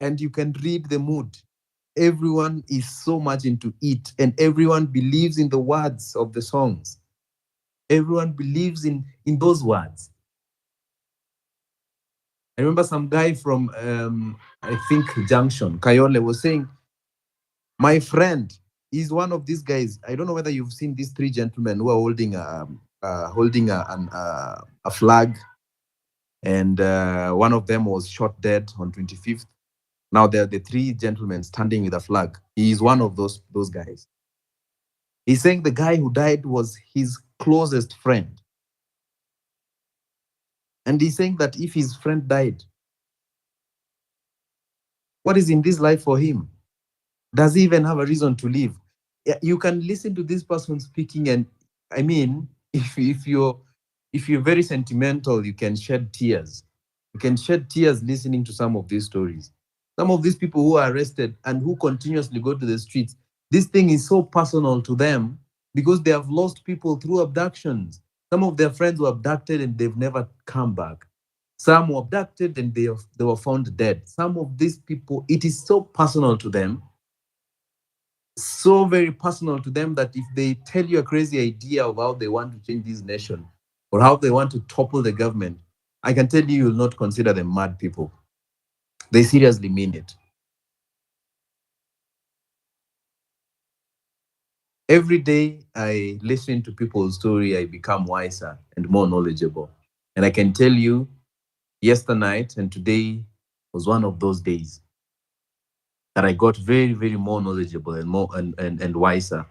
and you can read the mood. Everyone is so much into it, and everyone believes in the words of the songs. Everyone believes in those words. I remember some guy from I think Junction, Kayole, was saying, my friend is one of these guys. I don't know whether you've seen these three gentlemen who are holding a flag, and one of them was shot dead on 25th. Now there are the three gentlemen standing with a flag. He is one of those guys. He's saying the guy who died was his closest friend. And he's saying that if his friend died, what is in this life for him? Does he even have a reason to live? You can listen to this person speaking, and I mean, if you're very sentimental, you can shed tears. You can shed tears listening to some of these stories. Some of these people who are arrested and who continuously go to the streets, this thing is so personal to them because they have lost people through abductions. Some of their friends were abducted and they've never come back. Some were abducted and they were found dead. Some of these people, it is so personal to them, so very personal to them, that if they tell you a crazy idea of how they want to change this nation or how they want to topple the government, I can tell you will not consider them mad people. They seriously mean it. Every day I listen to people's story, I become wiser and more knowledgeable. And I can tell you, yesterday night and today was one of those days that I got very, very more knowledgeable and more and wiser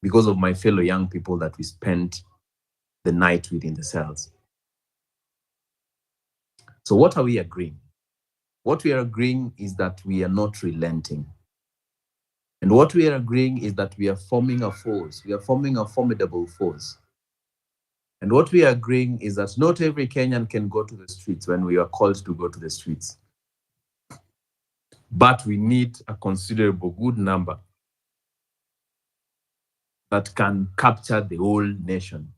because of my fellow young people that we spent the night within the cells. So what are we agreeing? What we are agreeing is that we are not relenting. And what we are agreeing is that we are forming a force. We are forming a formidable force. And what we are agreeing is that not every Kenyan can go to the streets when we are called to go to the streets. But we need a considerable good number that can capture the whole nation,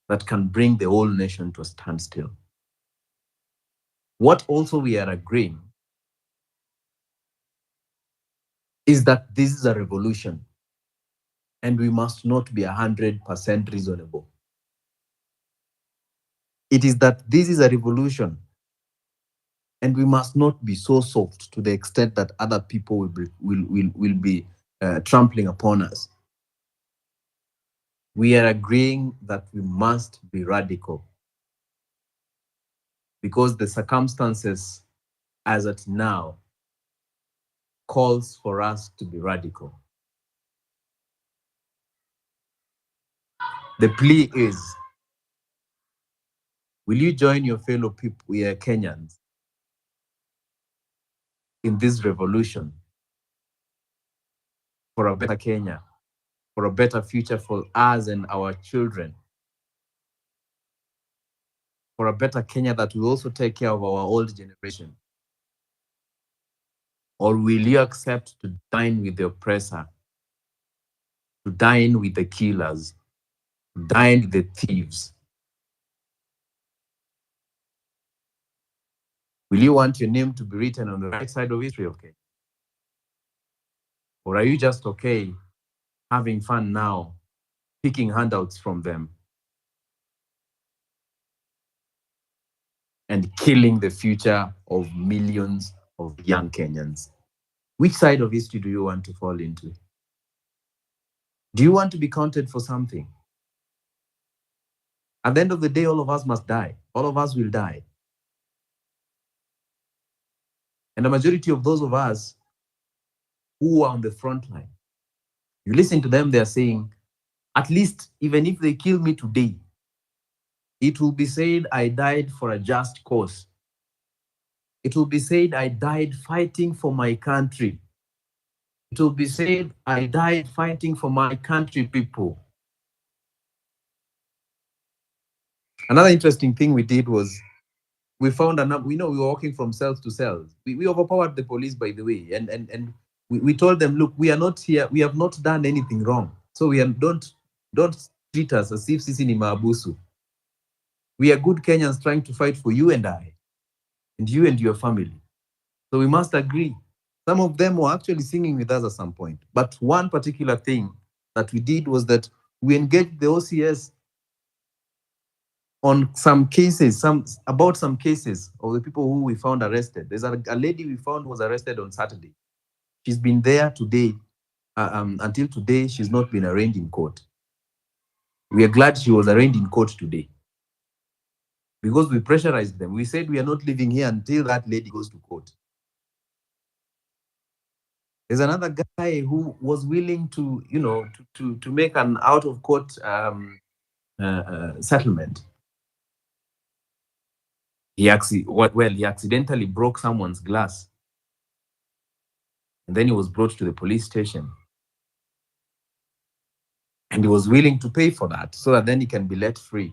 that can bring the whole nation to a standstill. What also we are agreeing is that this is a revolution and we must not be 100% reasonable. It is that this is a revolution and we must not be so soft to the extent that other people will be trampling upon us. We are agreeing that we must be radical because the circumstances as at now calls for us to be radical. The plea is, will you join your fellow people, we are Kenyans, in this revolution for a better Kenya, for a better future for us and our children, for a better Kenya that will also take care of our old generation? Or will you accept to dine with the oppressor, to dine with the killers, to dine with the thieves? Will you want your name to be written on the right side of history, okay? Or are you just okay having fun now, picking handouts from them and killing the future of millions of young Kenyans? Which side of history do you want to fall into? Do you want to be counted for something? At the end of the day, all of us must die. All of us will die. And the majority of those of us who are on the front line, you listen to them, they're saying, at least even if they kill me today, it will be said I died for a just cause. It will be said I died fighting for my country. It will be said I died fighting for my country people. Another interesting thing we did was we found we were walking from cells to cells. We overpowered the police, by the way, and we told them, look, we are not here, we have not done anything wrong. So don't treat us as if sisi ni maabusu. We are good Kenyans trying to fight for you and I, and you and your family. So we must agree. Some of them were actually singing with us at some point. But one particular thing that we did was that we engaged the OCS on some cases, about some cases of the people who we found arrested. There's a lady we found was arrested on Saturday. She's been there today. Until today, she's not been arraigned in court. We are glad she was arraigned in court today because we pressurized them. We said we are not leaving here until that lady goes to court. There's another guy who was willing to, to make an out of court settlement. He accidentally broke someone's glass, and then he was brought to the police station. And he was willing to pay for that so that then he can be let free.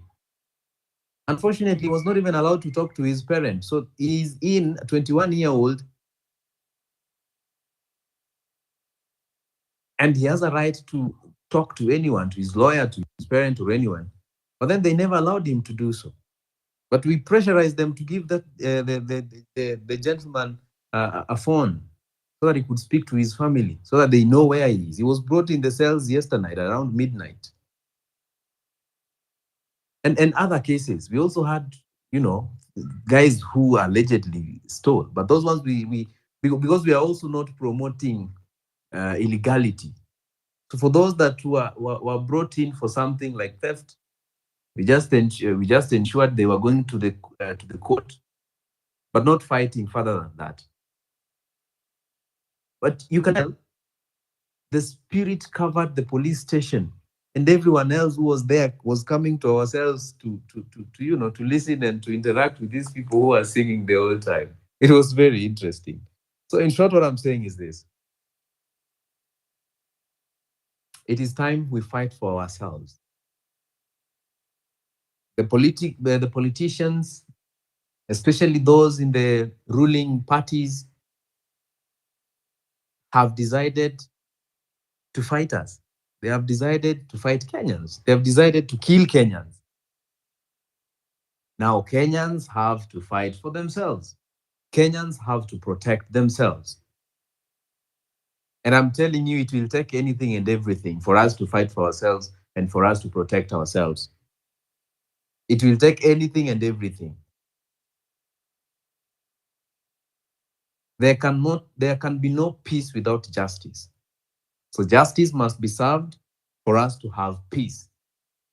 Unfortunately, he was not even allowed to talk to his parents. So he's in a 21-year-old, and he has a right to talk to anyone, to his lawyer, to his parent, or anyone. But then they never allowed him to do so. But we pressurized them to give that the gentleman a phone so that he could speak to his family, so that they know where he is. He was brought in the cells yesterday around midnight. And other cases, we also had, guys who allegedly stole, but those ones because we are also not promoting illegality. So for those that were brought in for something like theft, we just ensured they were going to the court, but not fighting further than that. But you can tell the spirit covered the police station, and everyone else who was there was coming to ourselves to listen and to interact with these people who are singing the whole time. It was very interesting. So in short, what I'm saying is this: it is time we fight for ourselves. The politicians, especially those in the ruling parties, have decided to fight us. They have decided to fight Kenyans. They have decided to kill Kenyans. Now, Kenyans have to fight for themselves. Kenyans have to protect themselves. And I'm telling you, it will take anything and everything for us to fight for ourselves and for us to protect ourselves. It will take anything and everything. There can be no peace without justice. So justice must be served for us to have peace.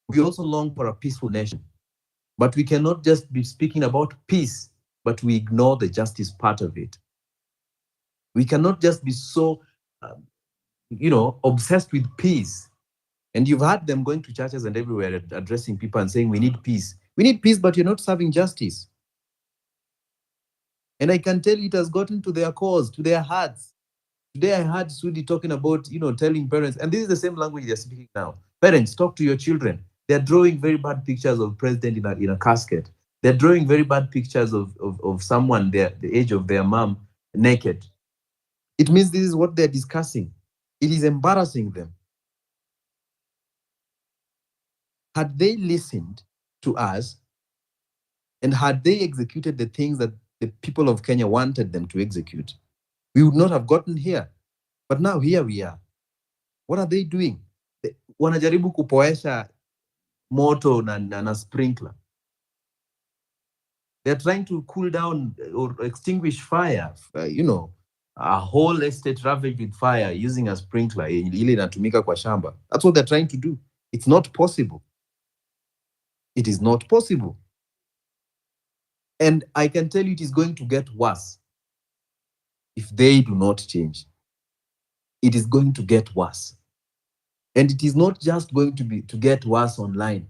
We also long for a peaceful nation. But we cannot just be speaking about peace, but we ignore the justice part of it. We cannot just be so, obsessed with peace. And you've had them going to churches and everywhere addressing people and saying, we need peace. We need peace, but you're not serving justice. And I can tell you it has gotten to their cause, to their hearts. Today I heard Sudi talking about, telling parents, and this is the same language they're speaking now. Parents, talk to your children. They're drawing very bad pictures of president in a casket. They're drawing very bad pictures of someone the age of their mom naked. It means this is what they're discussing. It is embarrassing them. Had they listened to us and had they executed the things that the people of Kenya wanted them to execute, we would not have gotten here. But now here we are. What are they doing? Wanajaribu kupoesha moto na sprinkler. They're trying to cool down or extinguish fire, a whole estate ravaged with fire using a sprinkler, ile inatumika kwa shamba. That's what they're trying to do. It's not possible. It is not possible. And I can tell you it is going to get worse if they do not change. It is going to get worse. And it is not just going to get worse online.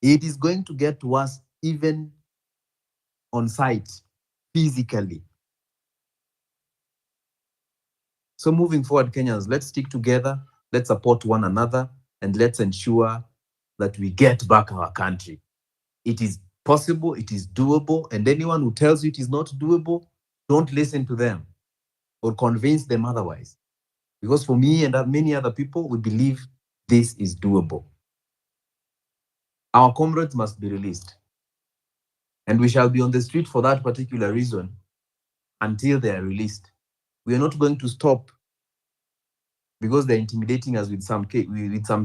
It is going to get worse even on site, physically. So moving forward, Kenyans, let's stick together, let's support one another, and let's ensure that we get back our country. It is possible, it is doable, and anyone who tells you it is not doable, don't listen to them or convince them otherwise. Because for me and many other people, we believe this is doable. Our comrades must be released. And we shall be on the street for that particular reason until they are released. We are not going to stop because they're intimidating us with some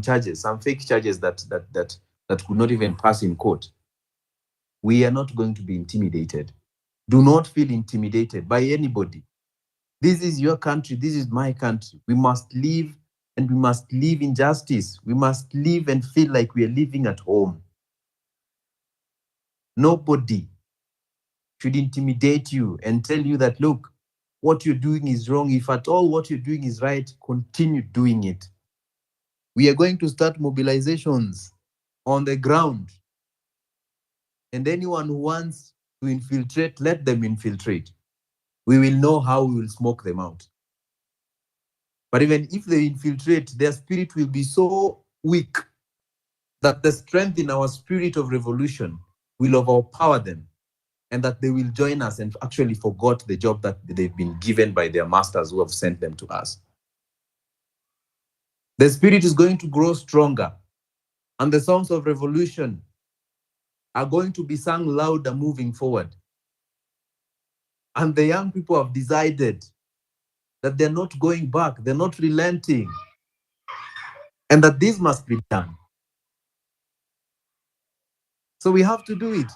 charges, some fake charges that could not even pass in court. We are not going to be intimidated. Do not feel intimidated by anybody. This is your country. This is my country. We must live, and we must live in justice. We must live and feel like we are living at home. Nobody should intimidate you and tell you that, look, what you're doing is wrong. If at all what you're doing is right, continue doing it. We are going to start mobilizations on the ground. And anyone who wants to infiltrate, let them infiltrate. We will know how we will smoke them out. But even if they infiltrate, their spirit will be so weak that the strength in our spirit of revolution will overpower them, and that they will join us and actually forgot the job that they've been given by their masters who have sent them to us. The spirit is going to grow stronger, and the songs of revolution are going to be sung louder moving forward. And the young people have decided that they're not going back, they're not relenting, and that this must be done. So we have to do it.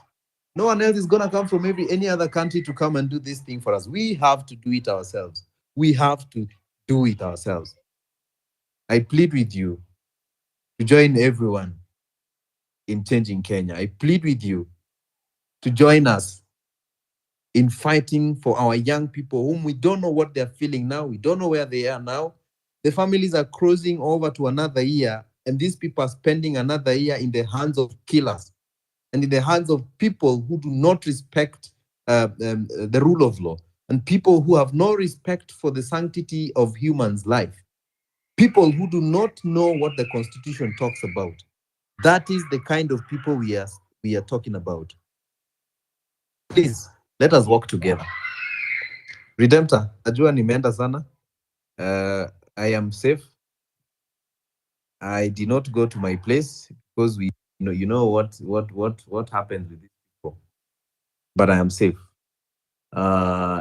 No one else is going to come from any other country to come and do this thing for us. We have to do it ourselves. We have to do it ourselves. I plead with you to join everyone in changing Kenya. I plead with you to join us in fighting for our young people whom we don't know what they're feeling now. We don't know where they are now. The families are crossing over to another year, and these people are spending another year in the hands of killers and in the hands of people who do not respect the rule of law, and people who have no respect for the sanctity of humans' life. People who do not know what the Constitution talks about. That is the kind of people we are talking about. Please, let us work together. Redemptor, najua nimeenda sana. I am safe. I did not go to my place because you know what happens with these people. But I am safe.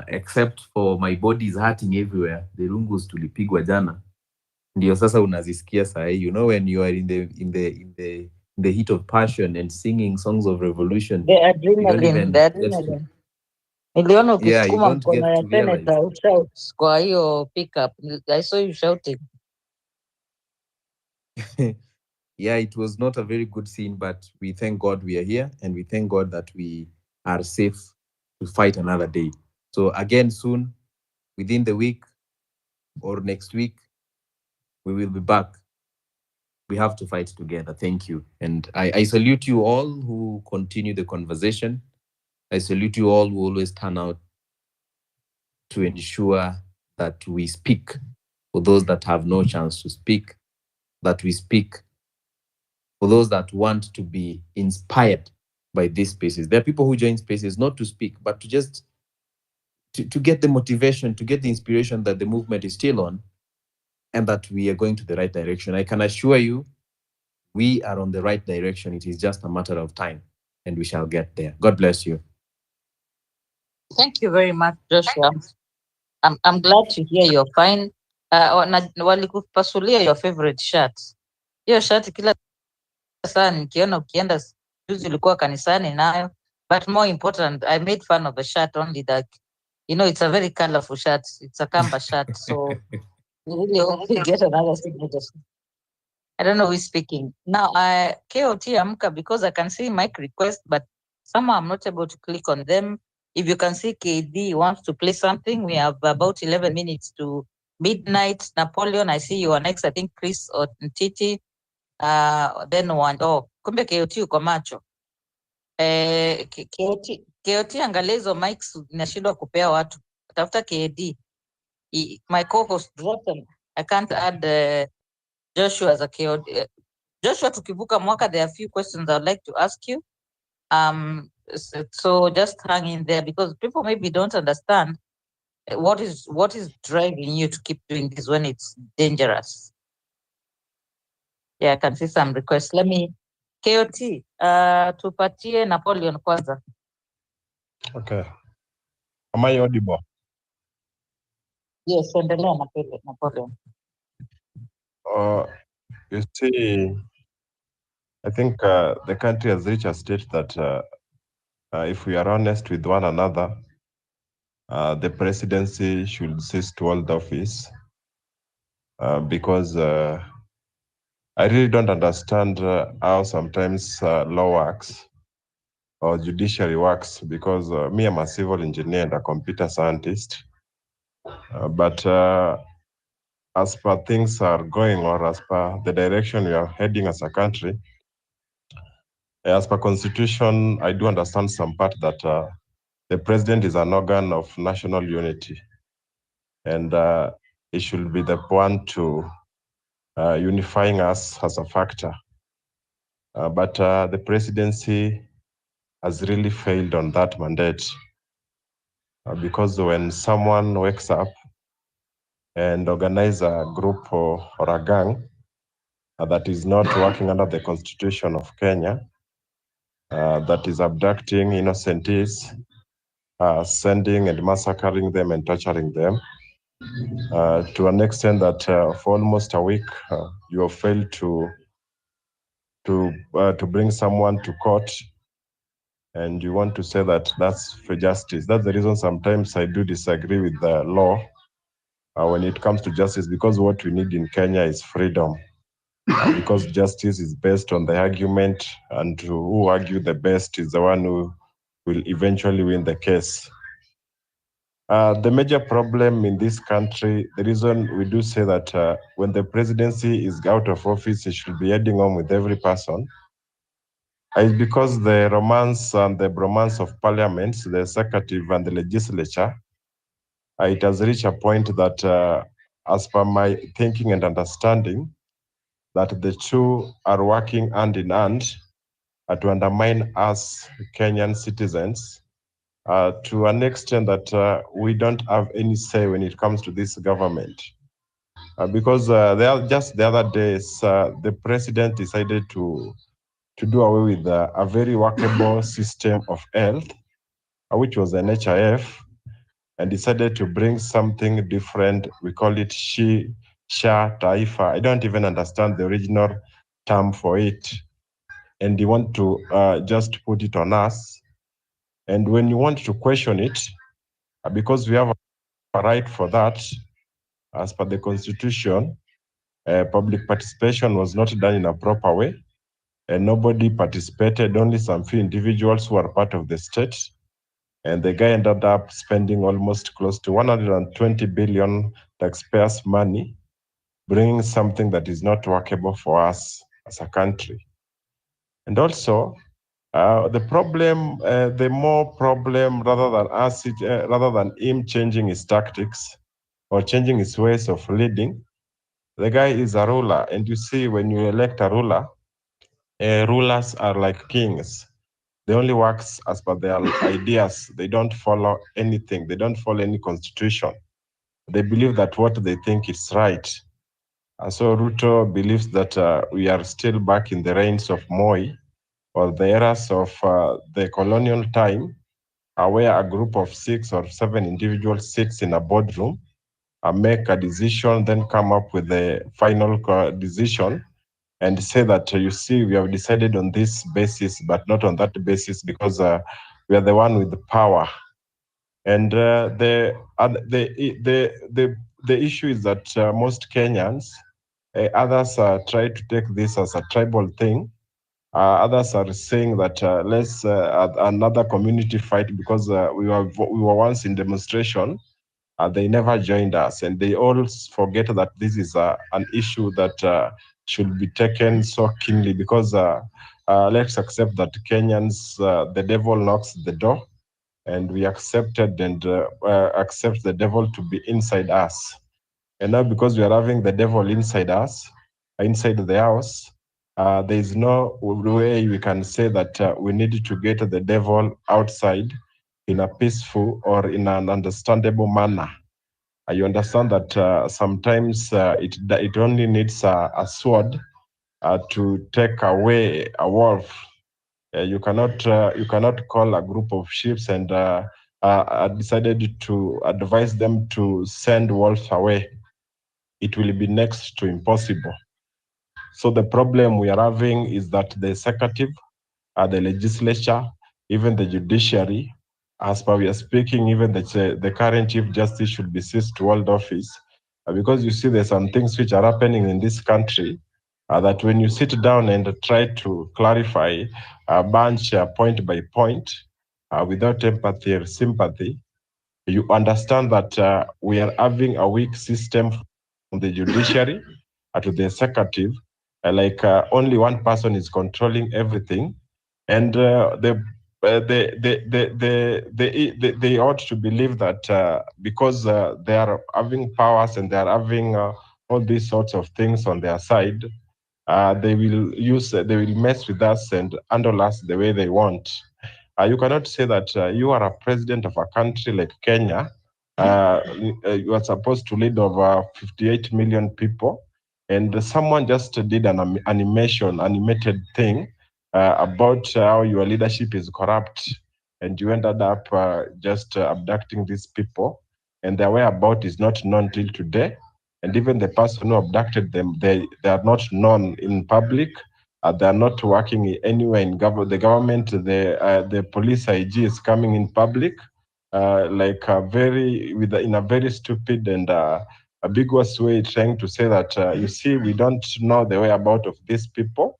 Except for my body is hurting everywhere. The rungus tulipigwa jana. Ndio sasa unazisikia sahi. You know, when you are in the heat of passion and singing songs of revolution, the adrenaline. Niliona ukisukuma mkono ya seneta ushout kwa hiyo pickup. I saw you shouting. Yeah, it was not a very good scene, but we thank God we are here, and we thank God that we are safe to fight another day. So again, soon, within the week or next week, we will be back. We have to fight together. Thank you. And I salute you all who continue the conversation. I salute you all who always turn out to ensure that we speak for those that have no chance to speak, that we speak for those that want to be inspired by these spaces. There are people who join spaces not to speak, but to just to get the motivation, to get the inspiration that the movement is still on and that we are going to the right direction. I can assure you, we are on the right direction. It is just a matter of time, and we shall get there. God bless you. Thank you very much, Joshua. I'm glad to hear you're fine. Walikupasulia your favorite shirt. Hiyo shirt kila saa nikiona ukienda, juzi ulikuwa kanisani nayo, but more important, I made fun of the shirt only that, you know, it's a very colorful shirt. It's a Kamba shirt, so you really hope you get another signature. I don't know who is speaking. Now, KOT Amka, because I can see mic request, but somehow I'm not able to click on them. If you can see KD wants to play something, we have about 11 minutes to midnight. Napoleon, I see you are next. I think Chris or Titi. Then one. Oh, kumbe KOT uko macho. KOT angalia hizo mics inashindwa kupea watu. Tafuta KD. My co-host dropped them. I can't add Joshua as a KOT. Joshua, tukivuka mwaka, there are a few questions I would like to ask you. So just hang in there, because people maybe don't understand what is driving you to keep doing this when it's dangerous. Yeah, I can see some requests. Let me, KOT, tupatie Napoleon kwanza. Okay. Am I audible? Yes, endelea na pele Napoleon. You see, I think the country has reached a state that if we are honest with one another, the presidency should cease to hold office because I really don't understand how sometimes law works or judiciary works, because me, I'm a civil engineer and a computer scientist. But as per things are going, or as per the direction we are heading as a country, as per constitution, I do understand some part that the president is an organ of national unity, and it should be the one to unifying us as a factor. But the presidency has really failed on that mandate, because when someone wakes up and organize a group or a gang that is not working under the constitution of Kenya, that is abducting innocents, sending and massacring them and torturing them, to an extent that for almost a week you have failed to bring someone to court, and you want to say that that's for justice. That's the reason sometimes I do disagree with the law when it comes to justice, because what we need in Kenya is freedom, because justice is based on the argument, and who argue the best is the one who will eventually win the case. The major problem in this country, the reason we do say that when the presidency is out of office, it should be heading on with every person, is because the romance and the bromance of parliaments, the executive and the legislature, it has reached a point that, as per my thinking and understanding, that the two are working hand in hand to undermine us Kenyan citizens, to an extent that we don't have any say when it comes to this government. Because just the other days, the president decided to do away with a very workable system of health, which was an NHIF, and decided to bring something different. We call it SHA Taifa. I don't even understand the original term for it. And they want to just put it on us. And when you want to question it, because we have a right for that, as per the constitution, public participation was not done in a proper way, and nobody participated, only some few individuals who are part of the state. And the guy ended up spending almost close to 120 billion taxpayers' money, bringing something that is not workable for us as a country. And also, the problem, the more problem, rather than him changing his tactics or changing his ways of leading, the guy is a ruler. And you see, when you elect a ruler, rulers are like kings. They only work as per their ideas. They don't follow anything. They don't follow any constitution. They believe that what they think is right. So Ruto believes that we are still back in the reigns of Moi, or the eras of the colonial time, where a group of 6 or 7 individuals sits in a boardroom, make a decision, then come up with the final decision, and say that, you see, we have decided on this basis, but not on that basis, because we are the one with the power. And the issue is that most Kenyans, others try to take this as a tribal thing. Others are saying that let's another community fight, because we were once in demonstration. They never joined us, and they all forget that this is an issue that should be taken so keenly, because let's accept that Kenyans, the devil knocks the door, and we accepted and accept the devil to be inside us. And now, because we are having the devil inside us, inside the house, there is no way we can say that we need to get the devil outside in a peaceful or in an understandable manner. You understand that sometimes it only needs a sword to take away a wolf. You cannot call a group of sheep and decided to advise them to send wolves away, it will be next to impossible. So the problem we are having is that the executive, the legislature, even the judiciary, as per we are speaking, even the current chief justice should be seized to hold office, because you see there's some things which are happening in this country that when you sit down and try to clarify a bunch point by point without empathy or sympathy, you understand that we are having a weak system from the judiciary to the executive. Only one person is controlling everything, and they ought to believe that because they are having powers and they are having all these sorts of things on their side, they will mess with us and handle us the way they want. You cannot say that you are a president of a country like Kenya. You are supposed to lead over 58 million people, and someone just did an animated thing about how your leadership is corrupt, and you ended up just abducting these people, and their whereabouts is not known till today. And even the person who abducted them, they are not known in public. They are not working anywhere in the government. The police IG is coming in public, in a very stupid and ambiguous way, trying to say that you see, we don't know the whereabouts of these people.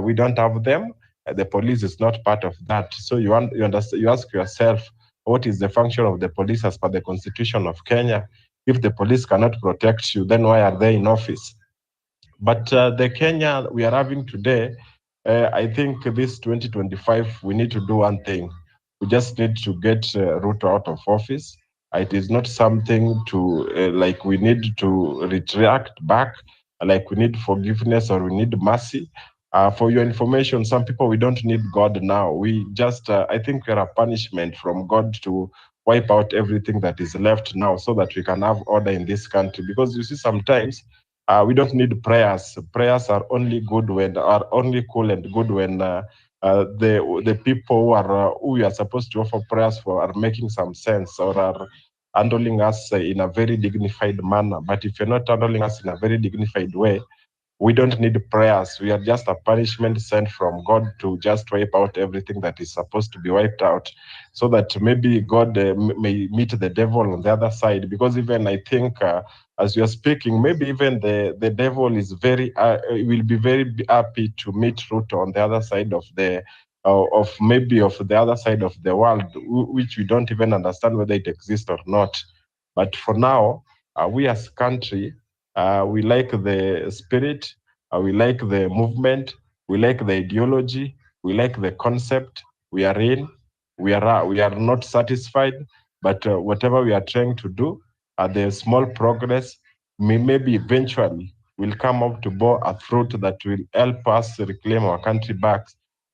We don't have them. The police is not part of that. So you understand. You ask yourself, what is the function of the police as per the Constitution of Kenya? If the police cannot protect you, then why are they in office? But the Kenya we are having today, I think this 2025, we need to do one thing. We just need to get Ruto out of office. It is not something to, we need to retract back, like we need forgiveness or we need mercy. For your information, some people, we don't need God now. We just, I think we are a punishment from God to wipe out everything that is left now so that we can have order in this country. Because you see, sometimes we don't need prayers. Prayers are only cool and good when the people who we are supposed to offer prayers for are making some sense or are handling us in a very dignified manner. But if you're not handling us in a very dignified way, we don't need prayers. We are just a punishment sent from God to just wipe out everything that is supposed to be wiped out, so that maybe God may meet the devil on the other side. Because even I think, as you are speaking, maybe even the devil is will be very happy to meet Ruto on the other side of the other side of the world, which we don't even understand whether it exists or not. But for now, we as a country, we like the spirit, we like the movement, we like the ideology, we like the concept we are in. We are not satisfied, but whatever we are trying to do, the small progress maybe eventually will come up to bear a fruit that will help us reclaim our country back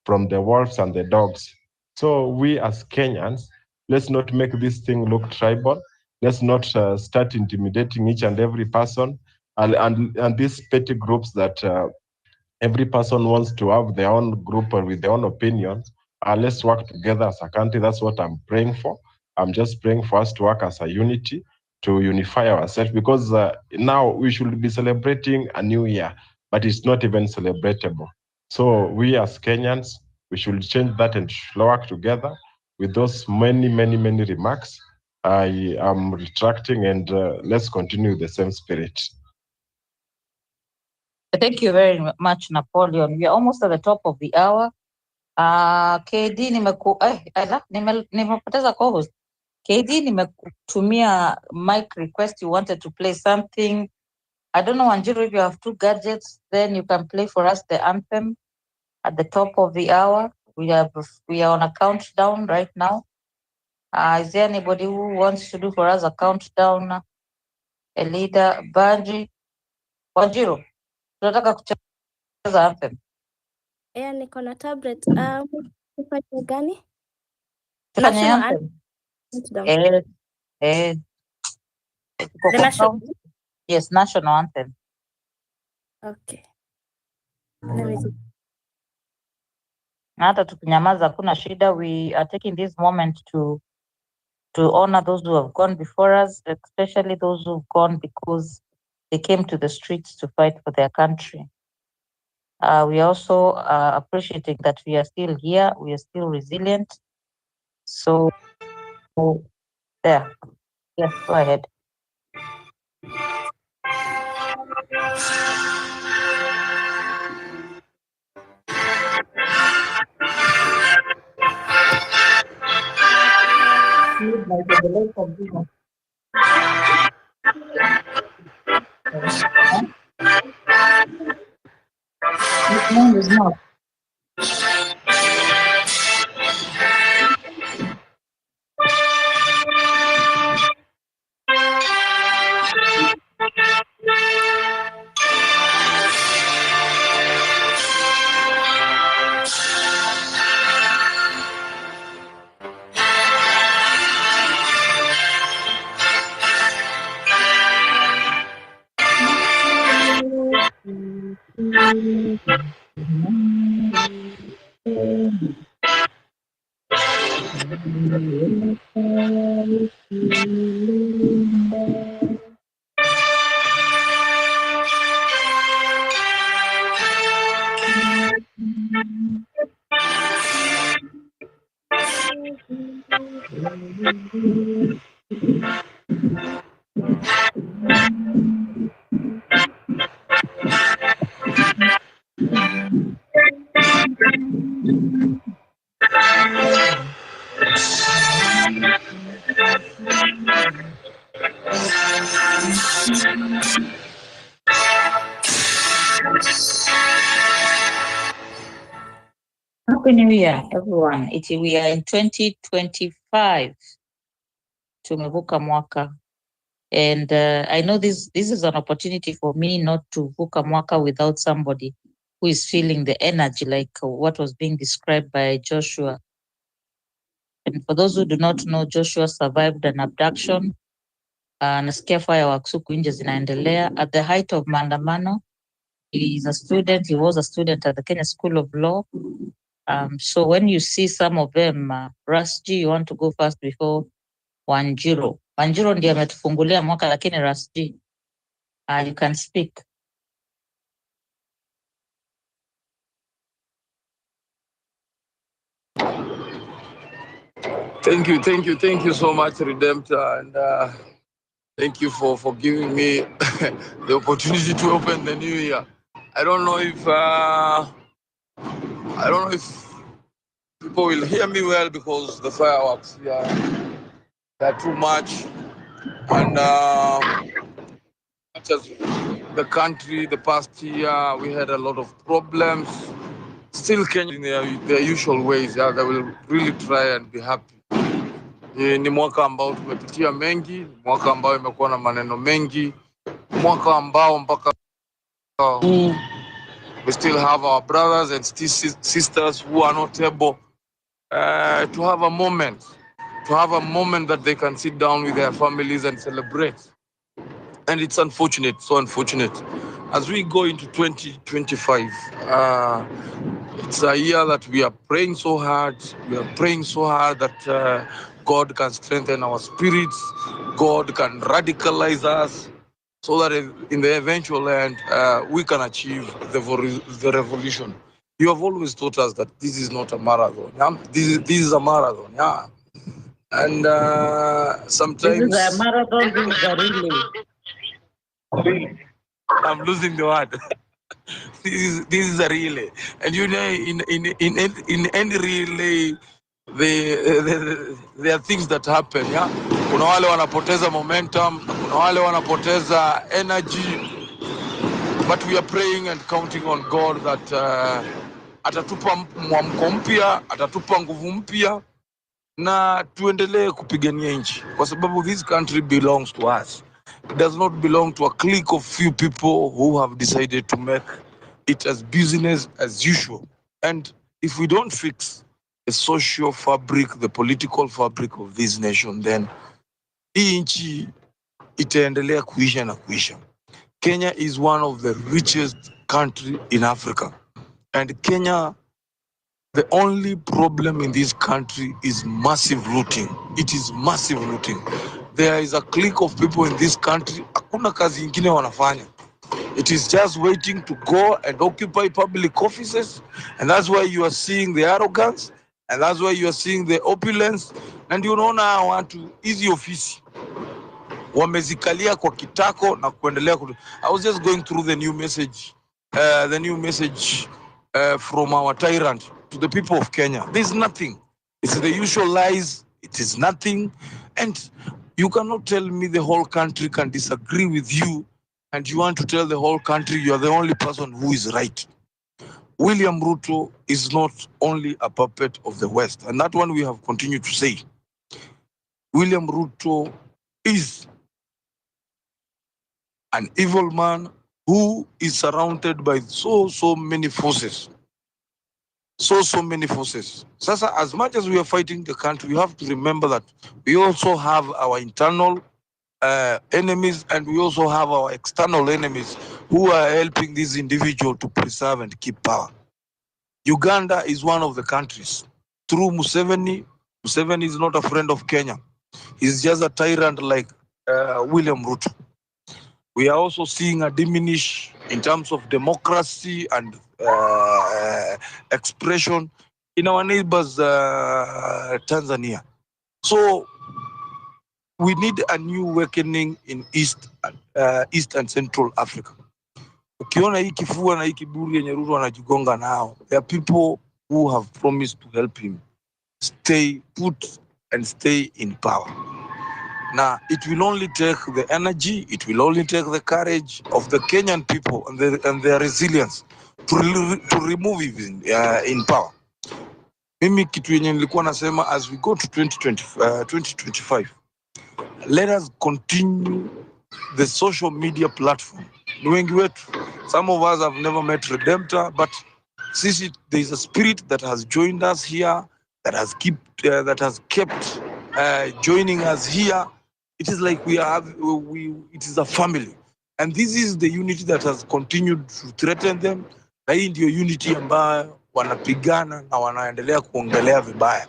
from the wolves and the dogs. So we as Kenyans, let's not make this thing look tribal. Let's not start intimidating each and every person and these petty groups that every person wants to have their own group or with their own opinions. Let's work together as a country. That's what I'm praying for. I'm just praying for us to work as a unity, to unify ourselves, because now we should be celebrating a new year, but it's not even celebratable. So we as Kenyans, we should change that and work together. With those many remarks, I am retracting, and let's continue the same spirit. Thank you very much, Napoleon. We are almost at the top of the hour. KD nimepoteza co-host. KD nimekutumia mic request, you wanted to play something. I don't know, Wanjiru, if you have two gadgets, then you can play for us the anthem at the top of the hour. We are on a countdown right now. Is there anybody who wants to do for us a countdown? Elida, Banji, Wanjiru, tunataka kucheza anthem. Niko na tablet. Tufanye gani? Tufanye National anthem. anthem. The national. Yes, national anthem. Okay. Let me see. Hata tukinyamaza hakuna shida. We are taking this moment to to honor those who have gone before us, especially those who've gone because they came to the streets to fight for their country. We also are appreciating that we are still here, we are still resilient. So, there. Yes, go ahead. No, it's not. Happy New Year, everyone. We are in 2025. Tumevuka mwaka. And I know this is an opportunity for me not to vuka mwaka without somebody who is feeling the energy like what was being described by Joshua. And for those who do not know, Joshua survived an abduction. Nasikia fireworks huku nje zinaendelea. At the height of maandamano, he was a student at the Kenya School of Law. So when you see some of them, Rasji, you want to go first before Wanjiro. Wanjiro ndiye ametufungulia mwaka, lakini Rasji, you can speak. Thank you so much, Redemptor, and thank you for giving me the opportunity to open the new year. I don't know if people will hear me well because the fireworks they're too much, and such as the country, the past year we had a lot of problems. Still Kenya in their usual ways, they will really try and be happy. Ni mwaka ambao tumepitia mengi, mwaka ambao imekuwa na maneno mengi, mwaka ambao mpaka we still have our brothers and sisters who are not able to have a moment that they can sit down with their families and celebrate. And it's unfortunate, so unfortunate. As we go into 2025, it's a year that we are praying so hard. We are praying so hard that God can strengthen our spirits. God can radicalize us so that in the eventual end, we can achieve the revolution. You have always taught us that this is not a marathon. Yeah? This is a marathon. Yeah. And sometimes... This is a marathon, this is a relay. I'm losing the word. This is a relay, and you know, in any relay, there are things that happen. Yeah, kuna wale wanapoteza momentum, kuna wale wanapoteza energy, but we are praying and counting on God that atatupa mwamko mpya, atatupa nguvu mpya, na tuendelee kupigania nchi, kwa sababu this country belongs to us. It does not belong to a clique of few people who have decided to make it as business as usual. And if we don't fix the social fabric, the political fabric of this nation, then hii nchi itaendelea kuisha na kuisha. Kenya is one of the richest country in Africa. And Kenya The only problem in this country is massive looting. It is massive looting. There is a clique of people in this country, hakuna kazi ingine wanafanya. It is just waiting to go and occupy public offices, and that's why you are seeing the arrogance, and that's why you are seeing the opulence, and you know now watu hizi ofisi wamezikalia kwa kitako na kuendelea I was just going through the new message from our tyrant to the people of Kenya. There's nothing. It's the usual lies. It is nothing. And you cannot tell me the whole country can disagree with you and you want to tell the whole country you are the only person who is right. William Ruto is not only a puppet of the West. And that one we have continued to say. William Ruto is an evil man who is surrounded by so many forces. So many forces. Sasa, as much as we are fighting the country, we have to remember that we also have our internal enemies and we also have our external enemies who are helping this individual to preserve and keep power. Uganda is one of the countries. Through Museveni is not a friend of Kenya. He's just a tyrant like William Ruto. We are also seeing a diminish in terms of democracy and expression in our neighbors, Tanzania. So we need a new awakening in East and Central Africa. Ukiona hii kifua na hii kiburi yenye Ruto anajigonga nao, there are people who have promised to help him stay in power. Now, it will only take the energy, it will only take the courage of the Kenyan people and their resilience to remove him in power. Mimi kitu yenye nilikuwa nasema, as we go to 2025, let us continue the social media platform. Ni wengi wetu, some of us have never met Redemptor, but there is a spirit that has joined us here, that has kept joining us here. It is like it is a family. And this is the unity that has continued to threaten them. Na hii ndio unity ambayo wanapigana na wanaendelea kuongelea vibaya.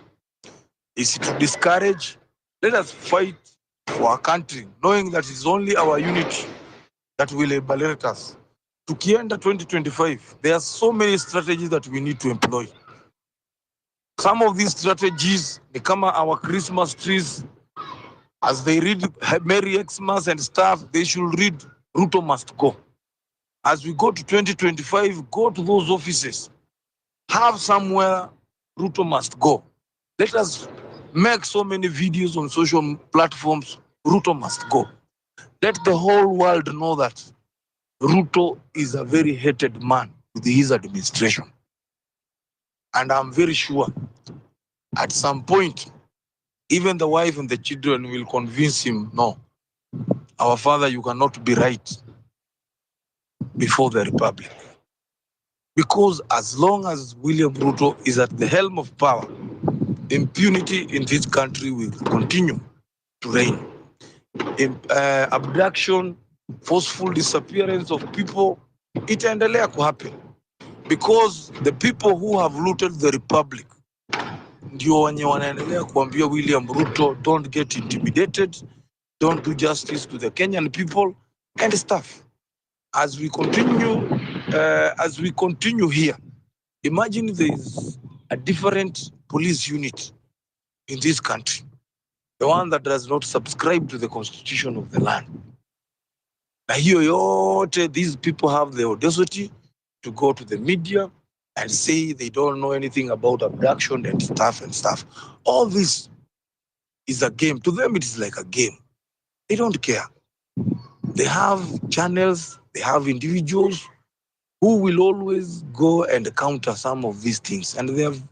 Is to discourage. Let us fight for our country, knowing that it's only our unity that will liberate us. Tukienda 2025, there are so many strategies that we need to employ. Some of these strategies become our Christmas trees. As they read Merry Xmas and stuff, they should read Ruto must go. As we go to 2025, go to those offices. Have somewhere Ruto must go. Let us make so many videos on social platforms. Ruto must go. Let the whole world know that Ruto is a very hated man with his administration. And I'm very sure at some point, even the wife and the children will convince him, no, our father, you cannot be right before the Republic. Because as long as William Ruto is at the helm of power, impunity in this country will continue to reign. Abduction, forceful disappearance of people, itaendelea kuhappen. Because the people who have looted the Republic, ndio wenye wanaendelea kuambia William Ruto, don't get intimidated, don't do justice to the Kenyan people and stuff. As we continue here, imagine there is a different police unit in this country, the one that does not subscribe to the constitution of the land. Na hiyo yote, these people have the audacity to go to the media and say they don't know anything about abduction and stuff. All this is a game. To them, it is like a game. They don't care. They have channels, they have individuals who will always go and counter some of these things. And they have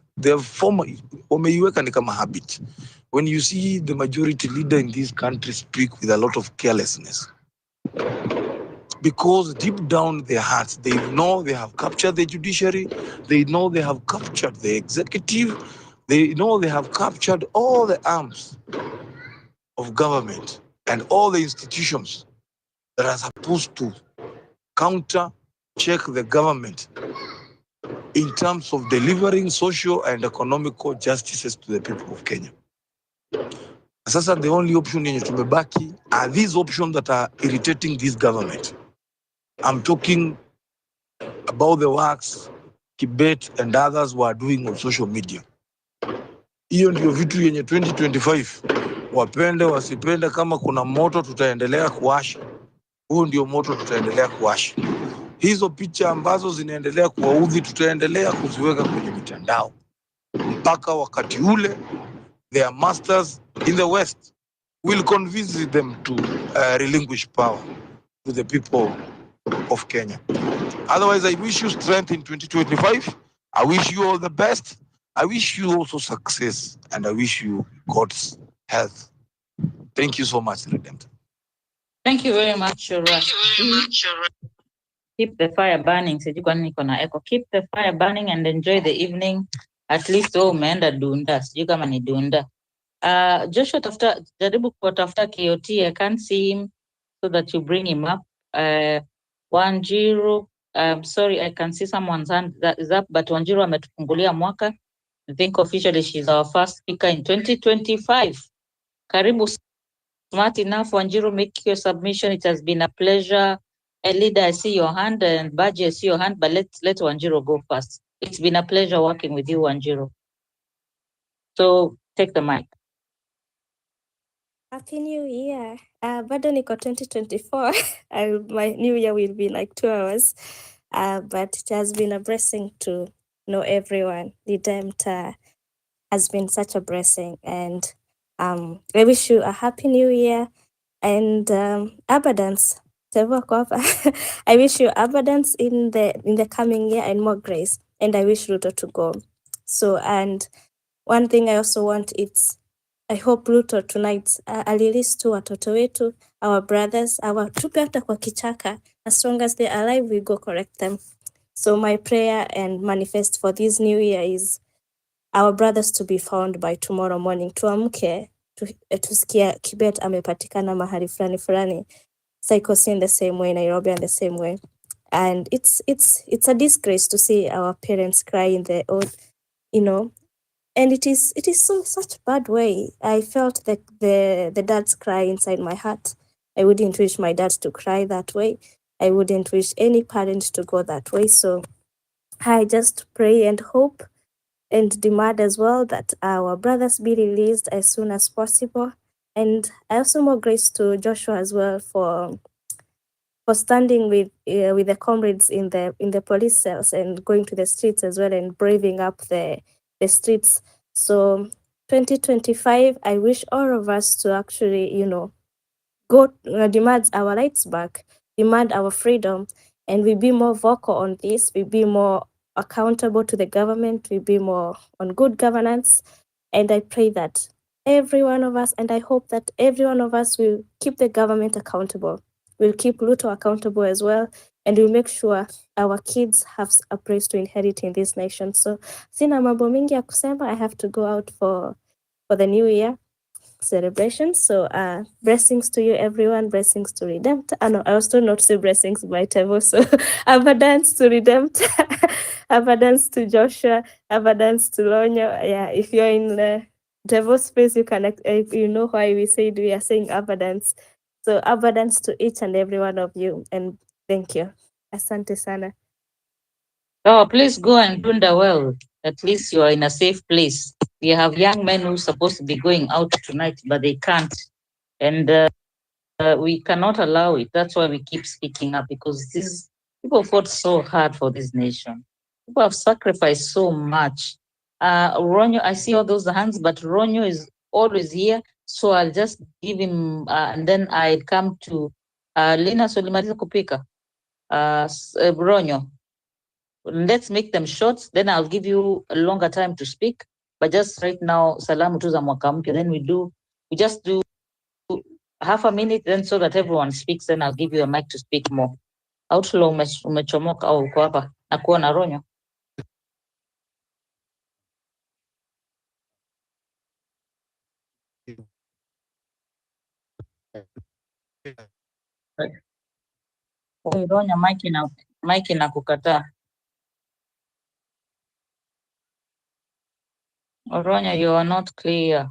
wameiweka ni kama habit. When you see the majority leader in this country speak with a lot of carelessness, because deep down their hearts, they know they have captured the judiciary, they know they have captured the executive, they know they have captured all the arms of government and all the institutions that are supposed to counter, check the government in terms of delivering social and economical justices to the people of Kenya. Sasa the only option yenye tumebaki are these options that are irritating this government. I'm talking about the works Kibet and others were doing on social media. Hiyo ndio vitu yenye 2025 wapende wasipende, kama kuna moto tutaendelea kuwasha, huo ndio moto tutaendelea kuwasha. Hizo picha ambazo zinaendelea kuwaudhi tutaendelea kuziweka kwenye mitandao mpaka wakati ule their masters in the West will convince them to relinquish power to the people of Kenya. Otherwise, I wish you strength in 2025. I wish you all the best. I wish you also success, and I wish you God's health. Thank you so much, Redemptor. Thank you very much, Rush. Keep the fire burning. Sijui kwa nini niko na echo. Keep the fire burning and enjoy the evening. At least umeenda Dunda. Sijui kama ni Dunda. Joshua, jaribu kutafuta KOT. I can't see him, so that you bring him up. 1-0. Sorry, I can see someone's hand that is up, but 1-0 ametufungulia mwaka. I think officially she's our first speaker in 2025. Karibu. Smart enough, 1-0, make your submission. It has been a pleasure. Elida, I see your hand, and Baji, I see your hand, but let 1-0 go first. It's been a pleasure working with you, 1-0. So take the mic. Happy New Year. Bado niko 2024. My New Year will be like 2 hours. But it has been a blessing to know everyone. Redemptor has been such a blessing. And I wish you a Happy New Year and abundance. I wish you abundance in the coming year and more grace. And I wish Ruto to go. So, and one thing I also want, I hope Ruto tonight alilist to watoto wetu, our brothers, our tupe hata kwa kichaka. As long as they're alive, we go correct them. So my prayer and manifest for this new year is our brothers to be found by tomorrow morning. Tuamke, tusikia Kibet amepatikana mahali fulani. Psychosis in the same way, Nairobi in the same way. And it's a disgrace to see our parents cry in the old, and it is such bad way. I felt that the dad's cry inside my heart. I wouldn't wish my dad to cry that way. I wouldn't wish any parent to go that way. So I just pray and hope and demand as well that our brothers be released as soon as possible. And I also more grace to Joshua as well for standing with the comrades in the police cells and going to the streets as well and braving up the streets. So 2025, I wish all of us to actually, go demand our rights back, demand our freedom, and we be more vocal on this. We be more accountable to the government. We be more on good governance. And I pray that every one of us, and I hope that every one of us will keep the government accountable. We'll keep Ruto accountable as well, and we'll make sure our kids have a place to inherit in this nation. So, sina mambo mingi ya kusema. I have to go out for the new year celebration. So, blessings to you, everyone. Blessings to Redemptor. No, I was told not to say blessings by Tevo. So, abundance to Redemptor, abundance to Joshua, abundance to Lonyo. Yeah, if you're in the Tevo space, you can, you know why we said we are saying abundance. So abundance to each and every one of you, and thank you. Asante sana. Oh, please go and Dunda well. At least you are in a safe place. We have young men who are supposed to be going out tonight, but they can't. And we cannot allow it. That's why we keep speaking up, because these people fought so hard for this nation. People have sacrificed so much. Ronyo, I see all those hands, but Ronyo is always here. So I'll just give him, and then I come to Lina Solimariza kupika. Ronyo, let's make them short. Then I'll give you a longer time to speak. But just right now, salamu tu za mwaka mpya. Then we just do half a minute, then so that everyone speaks. Then I'll give you a mic to speak more. Outlaw umechomoka au uko hapa? Nakuona Ronyo. Ronya, mic na kukataa. Oronya, you are not clear.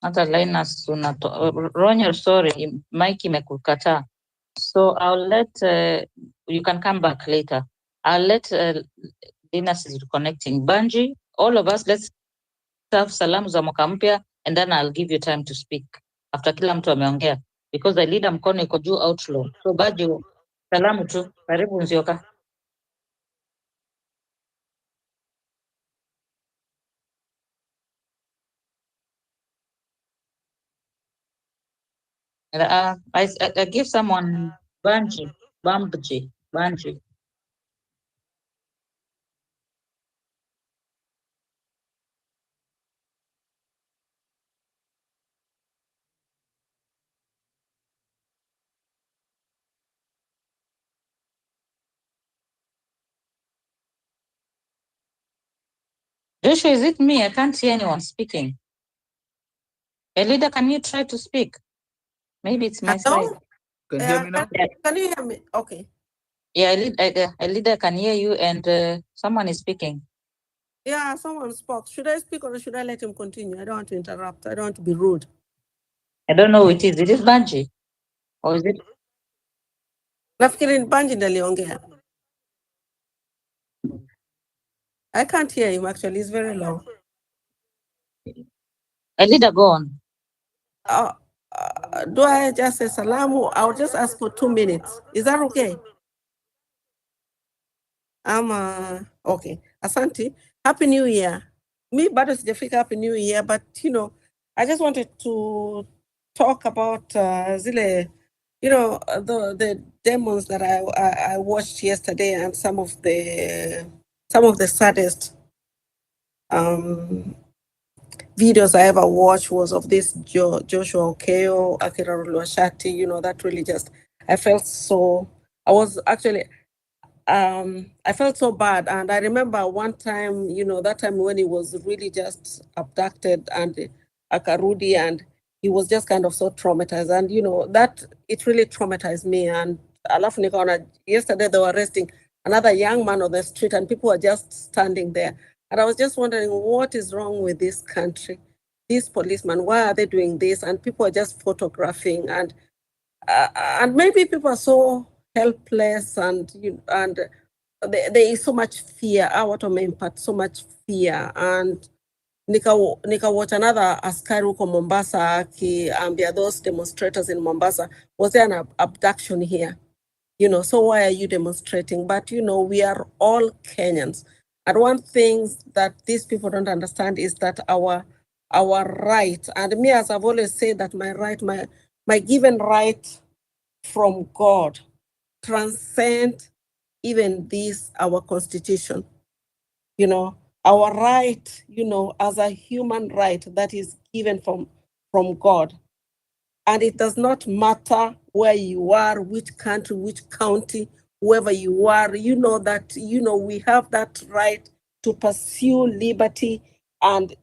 Hata Linus Ronya, sorry, mic imekukataa. So I'll let you can come back later. I'll let Linus is reconnecting. Banji, all of us, let's have salamu za mwaka mpya and then I'll give you time to speak after kila mtu ameongea because the leader mkono iko juu outlaw. So Banji, salamu tu, karibu Nzioka. I give someone Banji. Joshua, is it me? I can't hear anyone speaking. Elida, can you try to speak? Maybe it's my Hello? Can side. you hear me now? Can you hear me? Okay. Yeah, Elida can hear you and someone is speaking. Yeah, someone spoke. Should I speak or should I let him continue? I don't want to interrupt. I don't want to be rude. I don't know who it is. It is Banji? Or is it? Nafikiri ni Banji ndiye aliongea. I can't hear him actually. It's very low. Elida, go on. Do I just say salamu? I'll just ask for 2 minutes. Is that okay? Okay. Asante. Happy New Year. Me bado sijafika Happy New Year, but you know, I just wanted to talk about zile, you know, the demos that I watched yesterday and some of the saddest videos I ever watched was of this Joshua Okeo, Akira Oluwashati, you know, that really just, I felt so bad. And I remember one time, you know, that time when he was really just abducted and akarudi and he was just kind of so traumatized. And, you know, that it really traumatized me. And alafu nikaona yesterday they were arresting another young man on the street and people were just standing there. And I was just wondering what is wrong with this country? These policemen, why are they doing this? And people are just photographing and maybe people are so helpless and there is so much fear. What impact so much fear and nika watch another askari huko Mombasa akiambia those demonstrators in Mombasa, was there an abduction here? You know, so why are you demonstrating? But you know, we are all Kenyans. And one thing that these people don't understand is that our right, and me as I've always said that my right, my given right from God transcend even this, our constitution. You know, our right, you know, as a human right that is given from God. And it does not matter where you are, which country, which county, whoever you are, you know that, you know, we have that right to pursue liberty and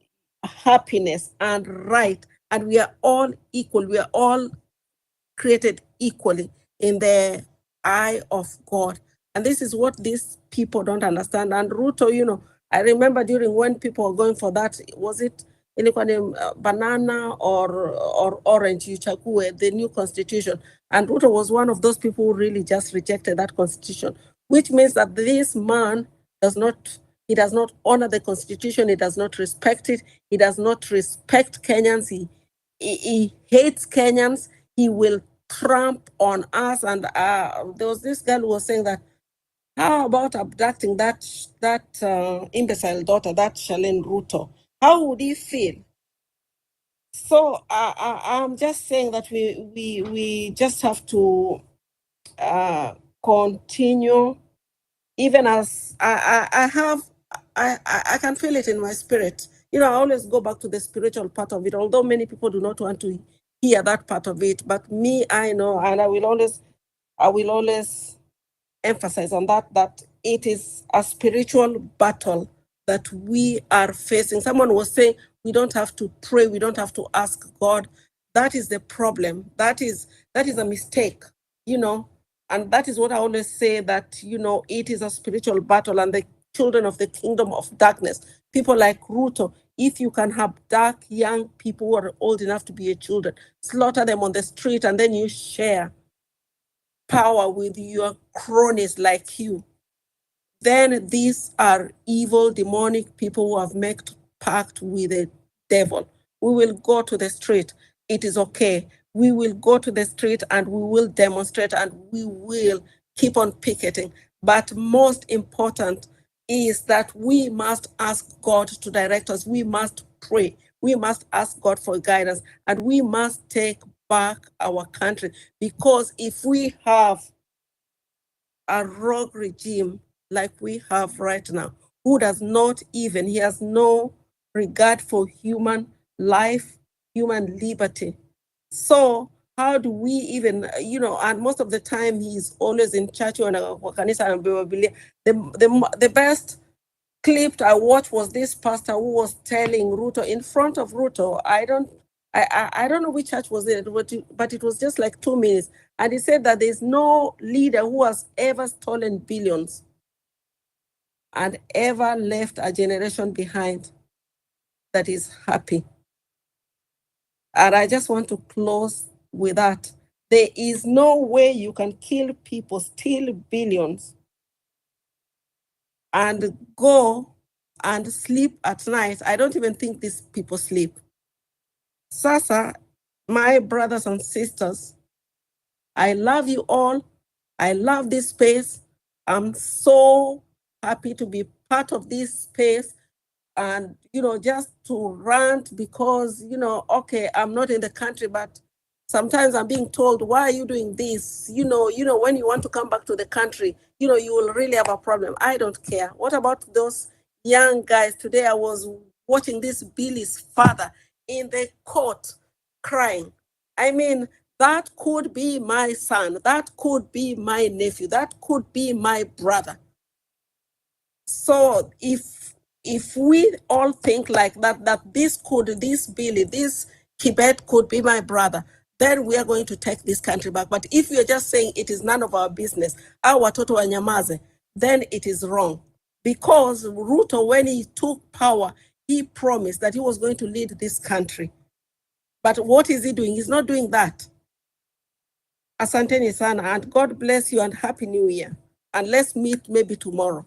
happiness and right. And we are all equal. We are all created equally in the eye of God. And this is what these people don't understand. And Ruto, you know, I remember during when people were going for that, was it banana or orange, you chakue, the new constitution. And Ruto was one of those people who really just rejected that constitution, which means that this man does not honor the constitution. He does not respect it. He does not respect Kenyans. He hates Kenyans. He will tramp on us. And there was this girl who was saying that, how about abducting that imbecile daughter, that Charlene Ruto? How would he feel? So I'm just saying that we just have to continue, even as I can feel it in my spirit. You know, I always go back to the spiritual part of it, although many people do not want to hear that part of it. But me, I know, and I will always emphasize on that it is a spiritual battle that we are facing. Someone was saying we don't have to pray, we don't have to ask God. That is the problem. That is a mistake, you know. And that is what I always say, that, you know, it is a spiritual battle, and the children of the kingdom of darkness. People like Ruto, if you can have dark young people who are old enough to be your children, slaughter them on the street, and then you share power with your cronies like you, then these are evil, demonic people who have made pact with the devil. We will go to the street. It is okay. We will go to the street and we will demonstrate and we will keep on picketing. But most important is that we must ask God to direct us. We must pray. We must ask God for guidance, and we must take back our country, because if we have a rogue regime like we have right now, who does not even, he has no regard for human life, human liberty. So how do we even, and most of the time he's always in church or the best clip I watched was this pastor who was telling Ruto in front of Ruto. I don't know which church was it, but it was just like 2 minutes. And he said that there's no leader who has ever stolen billions and ever left a generation behind that is happy. And I just want to close with that. There is no way you can kill people, steal billions, and go and sleep at night. I don't even think these people sleep. Sasa, my brothers and sisters, I love you all. I love this space. I'm so happy to be part of this space, and, just to rant because, okay, I'm not in the country, but sometimes I'm being told, why are you doing this? When you want to come back to the country, you will really have a problem. I don't care. What about those young guys? Today I was watching this Billy's father in the court crying. I mean, that could be my son. That could be my nephew. That could be my brother. So if we all think like that this Billy, this Kibet could be my brother, then we are going to take this country back. But if you're just saying it is none of our business, our watoto wanyamaze, then it is wrong. Because Ruto, when he took power, he promised that he was going to lead this country. But what is he doing? He's not doing that. Asanteni sana, and God bless you and Happy New Year. And let's meet maybe tomorrow.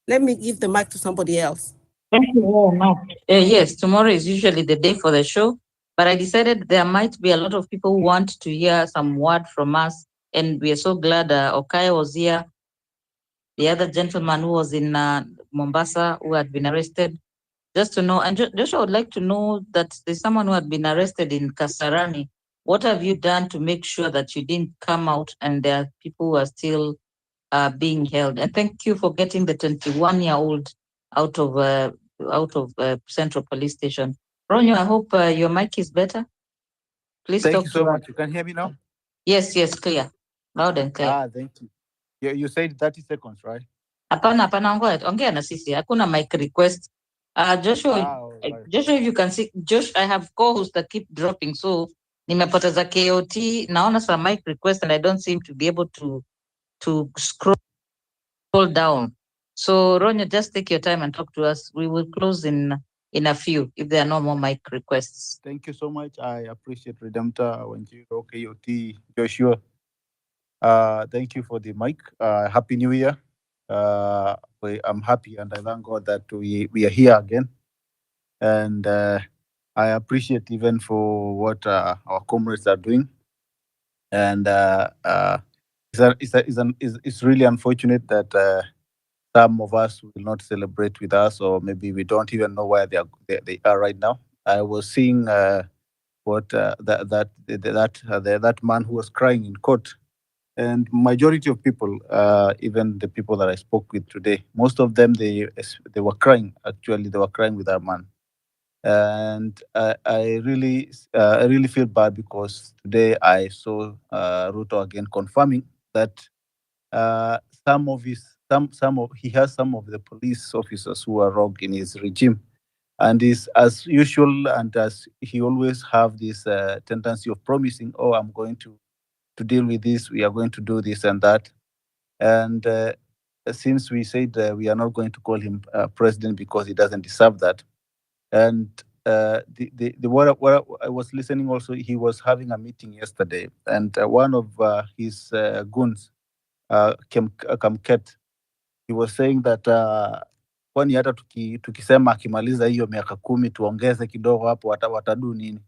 Let me give the mic to somebody else. Thank you very much. Yes, tomorrow is usually the day for the show, but I decided there might be a lot of people who want to hear some word from us, and we are so glad Okaya was here. The other gentleman who was in Mombasa who had been arrested, just to know, and Joshua would like to know that there's someone who had been arrested in Kasarani. What have you done to make sure that you didn't come out and there are people who are still being held? And thank you for getting the 21-year-old out of Central Police Station. Ronyo, I hope your mic is better. Please Thank talk you so to us. much. You can hear me now? Yes, clear. Loud and clear. Thank you. You said 30 seconds, right? Hapana, ongea na sisi. Hakuna mic request. Joshua, right. Joshua, if you can see, Josh, I have co-hosts that keep dropping, so nimepoteza KOT, naona some mic request and I don't seem to be able to scroll down. So Ronyo, just take your time and talk to us. We will close in a few if there are no more mic requests. Thank you so much. I appreciate Redemptor, Wanjiro, KOT, Joshua. Thank you for the mic. Happy New Year. I'm happy and I thank God that we are here again. And I appreciate even for what our comrades are doing. And it's really unfortunate that some of us will not celebrate with us, or maybe we don't even know where they are right now. I was seeing what that man who was crying in court, and majority of people, even the people that I spoke with today, most of them they were crying. Actually, they were crying with that man, and I really feel bad because today I saw Ruto again confirming that he has some of the police officers who are rogue in his regime, and is as usual, and as he always have this tendency of promising, oh, I'm going to deal with this, we are going to do this and that, and since we said we are not going to call him president because he doesn't deserve that. And what I was listening also, he was having a meeting yesterday, and one of his goons, Kamket, he was saying that kwani hata tukisema akimaliza hiyo miaka 10 tuongeze kidogo hapo watadu nini?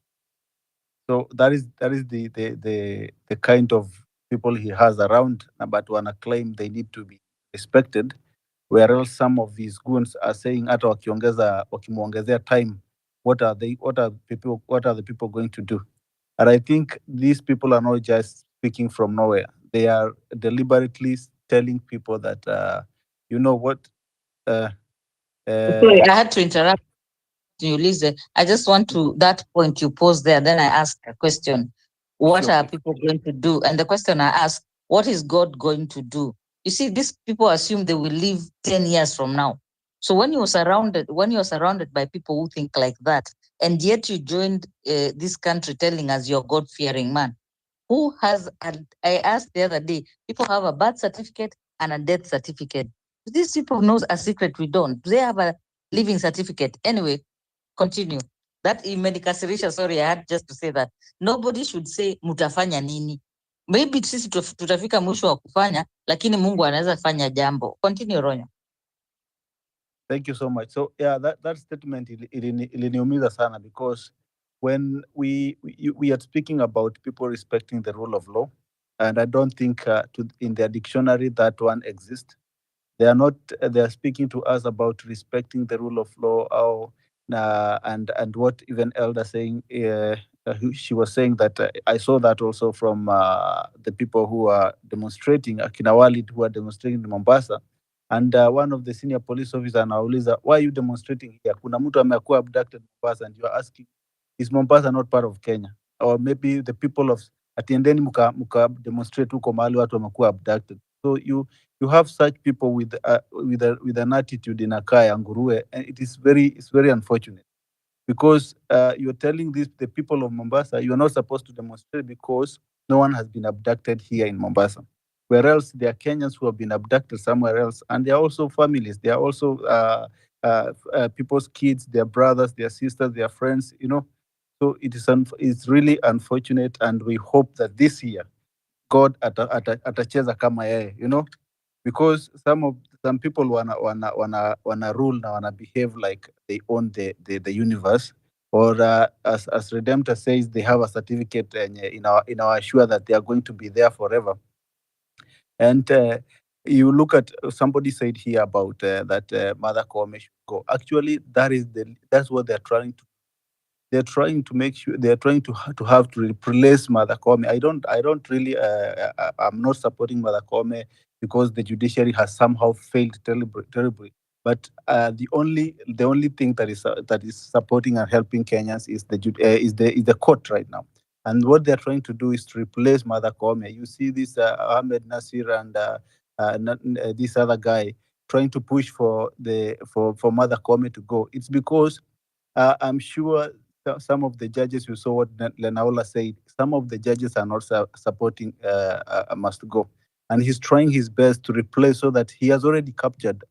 So that is the kind of people he has around, but wanna claim they need to be respected, whereas some of these goons are saying hata wakimuongezea time, what are the people going to do? And I think these people are not just speaking from nowhere. They are deliberately telling people that you know what. Sorry, I had to interrupt you, Lisa. I just want to that point you posed there. Then I asked a question: what Sure. are people going to do? And the question I asked: what is God going to do? You see, these people assume they will live 10 years from now. So when you're surrounded by people who think like that, and yet you joined this country telling us you're God-fearing man, who has? I asked the other day, people have a birth certificate and a death certificate. These people knows a secret we don't. Do they have a living certificate? Anyway, continue. That imenikasirisha, sorry, I had just to say that. Nobody should say mutafanya nini. Maybe sisi tutafika mwisho wa kufanya, lakini Mungu anaweza fanya jambo. Continue, Ronyo. Thank you so much. So yeah, that statement iliniumiza sana, because when we are speaking about people respecting the rule of law, and I don't think in their dictionary that one exists. They are not. They are speaking to us about respecting the rule of law, and what even Elder saying. She was saying that I saw that also from the people who are demonstrating, Akina Walid, who are demonstrating in Mombasa. And one of the senior police officers anauliza, why are you demonstrating here? Kuna mtu amekuwa abducted Mombasa, and you are asking, is Mombasa not part of Kenya? Or maybe the people of atiendeni muka demonstrate huko mahali watu wamekuwa abducted. So you have such people with an attitude in Akaya Ngurue, and it's very unfortunate, because you're telling the people of Mombasa, you're not supposed to demonstrate because no one has been abducted here in Mombasa. Whereas there are Kenyans who have been abducted somewhere else, and they are also families. They are also people's kids, their brothers, their sisters, their friends. So it's really unfortunate, and we hope that this year God atacheza kama yeye, because some people wanna rule na wanna behave like they own the universe, or as Redemptor says, they have a certificate in our assure that they are going to be there forever. And you look at, somebody said here about that Mother Koome should go. Actually, that's what they're trying to. They're trying to make sure, they're trying to have to replace Mother Koome. I don't really. I'm not supporting Mother Koome because the judiciary has somehow failed terribly. But the only thing that is supporting and helping Kenyans is the court right now. And what they're trying to do is to replace Mother Koome. You see this Ahmed Nasir and this other guy trying to push for Mother Koome to go. It's because I'm sure some of the judges, you saw what Lenaola said, some of the judges are not supporting must go. And he's trying his best to replace, so that he has already captured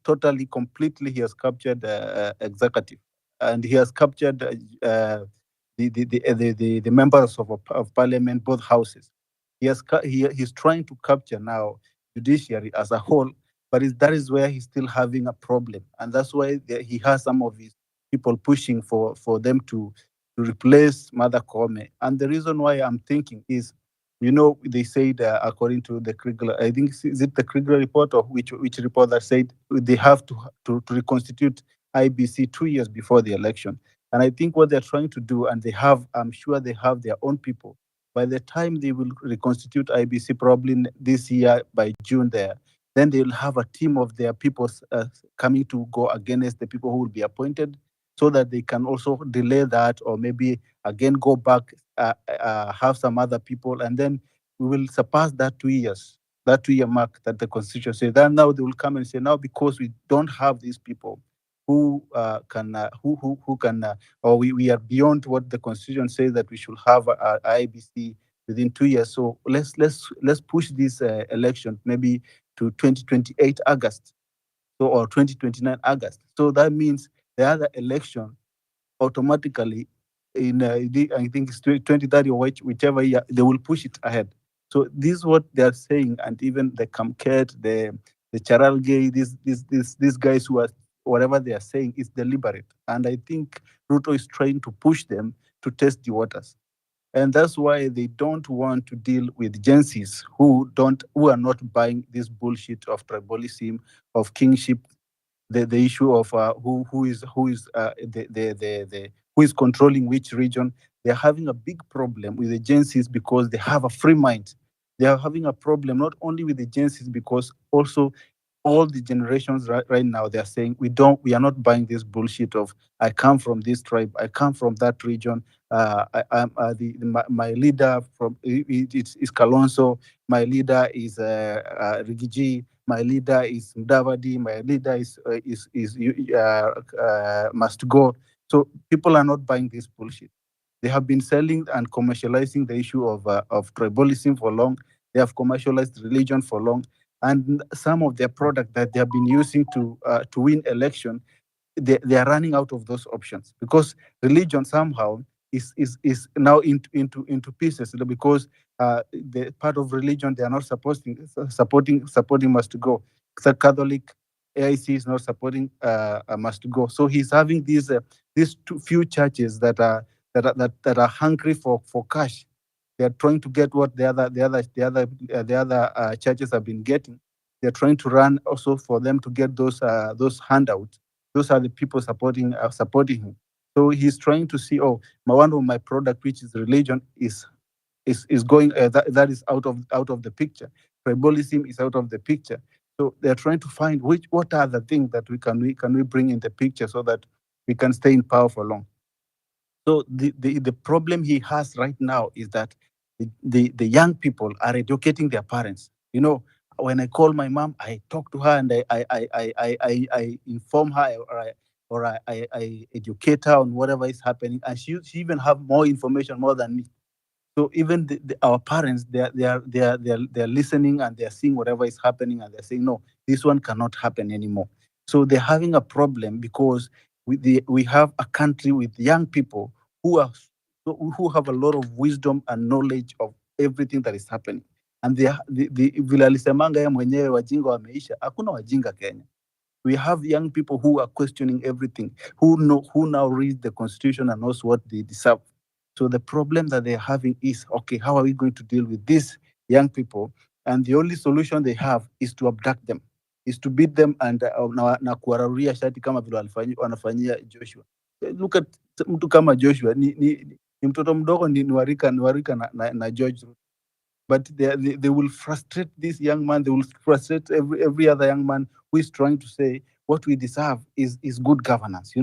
totally, completely, he has captured executive, and he has captured the members of parliament, both houses. He's trying to capture now judiciary as a whole, but that is where he's still having a problem, and that's why he has some of his people pushing for them to replace Mother Koome. And the reason why I'm thinking is, they said according to the Kriegler, I think, is it the Kriegler report, or which report that said they have to reconstitute IBC 2 years before the election. And I think what they're trying to do, and I'm sure they have their own people. By the time they will reconstitute IBC, probably this year by June there, then they'll have a team of their people coming to go against the people who will be appointed, so that they can also delay that, or maybe again go back, have some other people, and then we will surpass that 2 years, that 2 year mark that the Constitution says. Then now they will come and say, now because we don't have these people who can, or we are beyond what the Constitution says, that we should have a IBC within 2 years. So let's push this election maybe to 2028 August, so or 2029 August. So that means the other election automatically in I think it's 2030 or whichever year, they will push it ahead. So this is what they are saying, and even the Kamket, the Charalgei, these guys who are whatever they are saying is deliberate, and I think Ruto is trying to push them to test the waters, and that's why they don't want to deal with Gensis who are not buying this bullshit of tribalism, of kingship, the issue of who is who is controlling which region. They're having a big problem with the agencies because they have a free mind. They are having a problem not only with the agencies, because also all the generations right now, they are saying we are not buying this bullshit of I come from this tribe, I come from that region. I'm my leader from it's Kalonzo, my leader is Rigiji, my leader is Mdavadi, my leader is must go. So people are not buying this bullshit. They have been selling and commercializing the issue of tribalism for long. They have commercialized religion for long, and some of their product that they have been using to win election, they are running out of those options, because religion somehow is now into pieces, because the part of religion they are not supporting must go. The Catholic AIC is not supporting must go. So he's having these few churches that are hungry for cash. They are trying to get what the other churches have been getting. They're trying to run also for them to get those handouts. Those are the people supporting him. So he's trying to see, one of my product, which is religion, is going that is out of the picture. Tribalism is out of the picture. So they're trying to find what are the things that we can bring in the picture so that we can stay in power for long. So the problem he has right now is that the young people are educating their parents. When I call my mom, I talk to her and I inform her, or I educate her on whatever is happening, and she even have more information more than me. So even our parents, they are listening and they are seeing whatever is happening, and they're saying, no, this one cannot happen anymore. So they're having a problem because we have a country with young people who have a lot of wisdom and knowledge of everything that is happening. And vile alisemanga yeye mwenyewe, wajinga wameisha, hakuna wajinga Kenya. We have young people who are questioning everything, who now read the constitution and knows what they deserve. So the problem that they're having is, okay, how are we going to deal with these young people? And the only solution they have is to abduct them, is to beat them and na kuwararulia shati kama vile wanafanyia Joshua. Look at mtu kama Joshua, ni mtoto mdogo, ni warika na George. But they will frustrate this young man. They will frustrate every other young man who is trying to say what we deserve is good governance,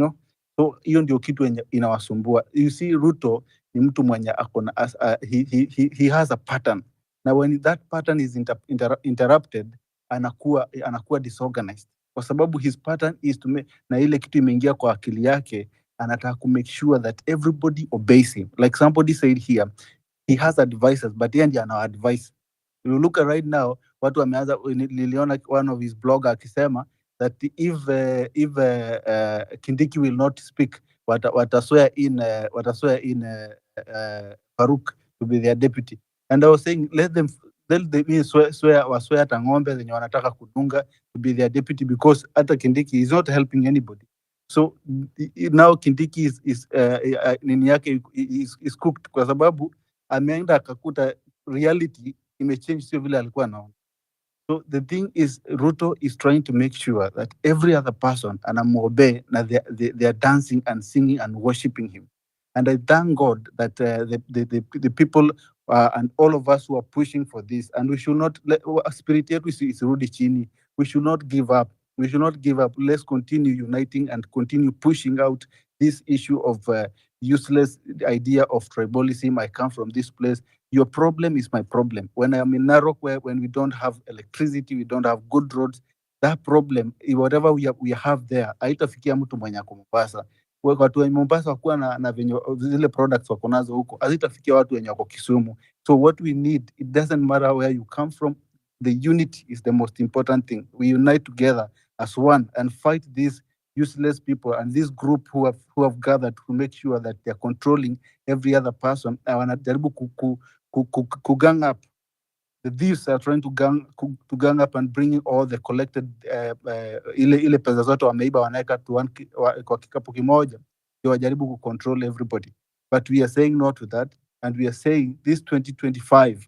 So hiyo ndio kitu inawasumbua. You see, Ruto ni mtu mwenye akona he has a pattern. Now when that pattern is interrupted, anakuwa disorganized, kwa sababu his pattern is to make, na ile kitu imeingia kwa akili yake, anataka to make sure that everybody obeys him. Like somebody said here, he has advisors, but yeye ndiye ana advice. You look at right now, watu wameanza, niliona one of his blogger akisema that if Kindiki will not speak, wataswear in Faruk to be their deputy. And I was saying, let them swear hata ng'ombe zenye wanataka kudunga to be their deputy, because hata Kindiki is not helping anybody. So now Kindiki is nini yake is cooked, kwa sababu ameenda akakuta reality imechange, sio vile alikuwa anaona. So the thing is, Ruto is trying to make sure that every other person anamuobey, na they are dancing and singing and worshiping him. And I thank God that the people and all of us who are pushing for this, and we should not spirit yetu isirudi chini. We should not give up. We should not give up. Let's continue uniting and continue pushing out this issue of useless idea of tribalism. I come from this place. Your problem is my problem. When I'm in Narok, when we don't have electricity, we don't have good roads, that problem, whatever we have there, haitafikia mtu mwenye ako Mombasa. watu wa Mombasa wakuwa na venye zile products wako nazo huko hazitafikia watu wenye wako Kisumu. So what we need, it doesn't matter where you come from, the unity is the most important thing. We unite together as one and fight these useless people and this group who have gathered to make sure that they're controlling every other person. Wanajaribu kugang up. The thieves are trying to gang up and bring all the collected ile pesa zote wameiba wanaweka kwa kikapu kimoja ndio wajaribu kucontrol everybody. But we are saying no to that, and we are saying this 2025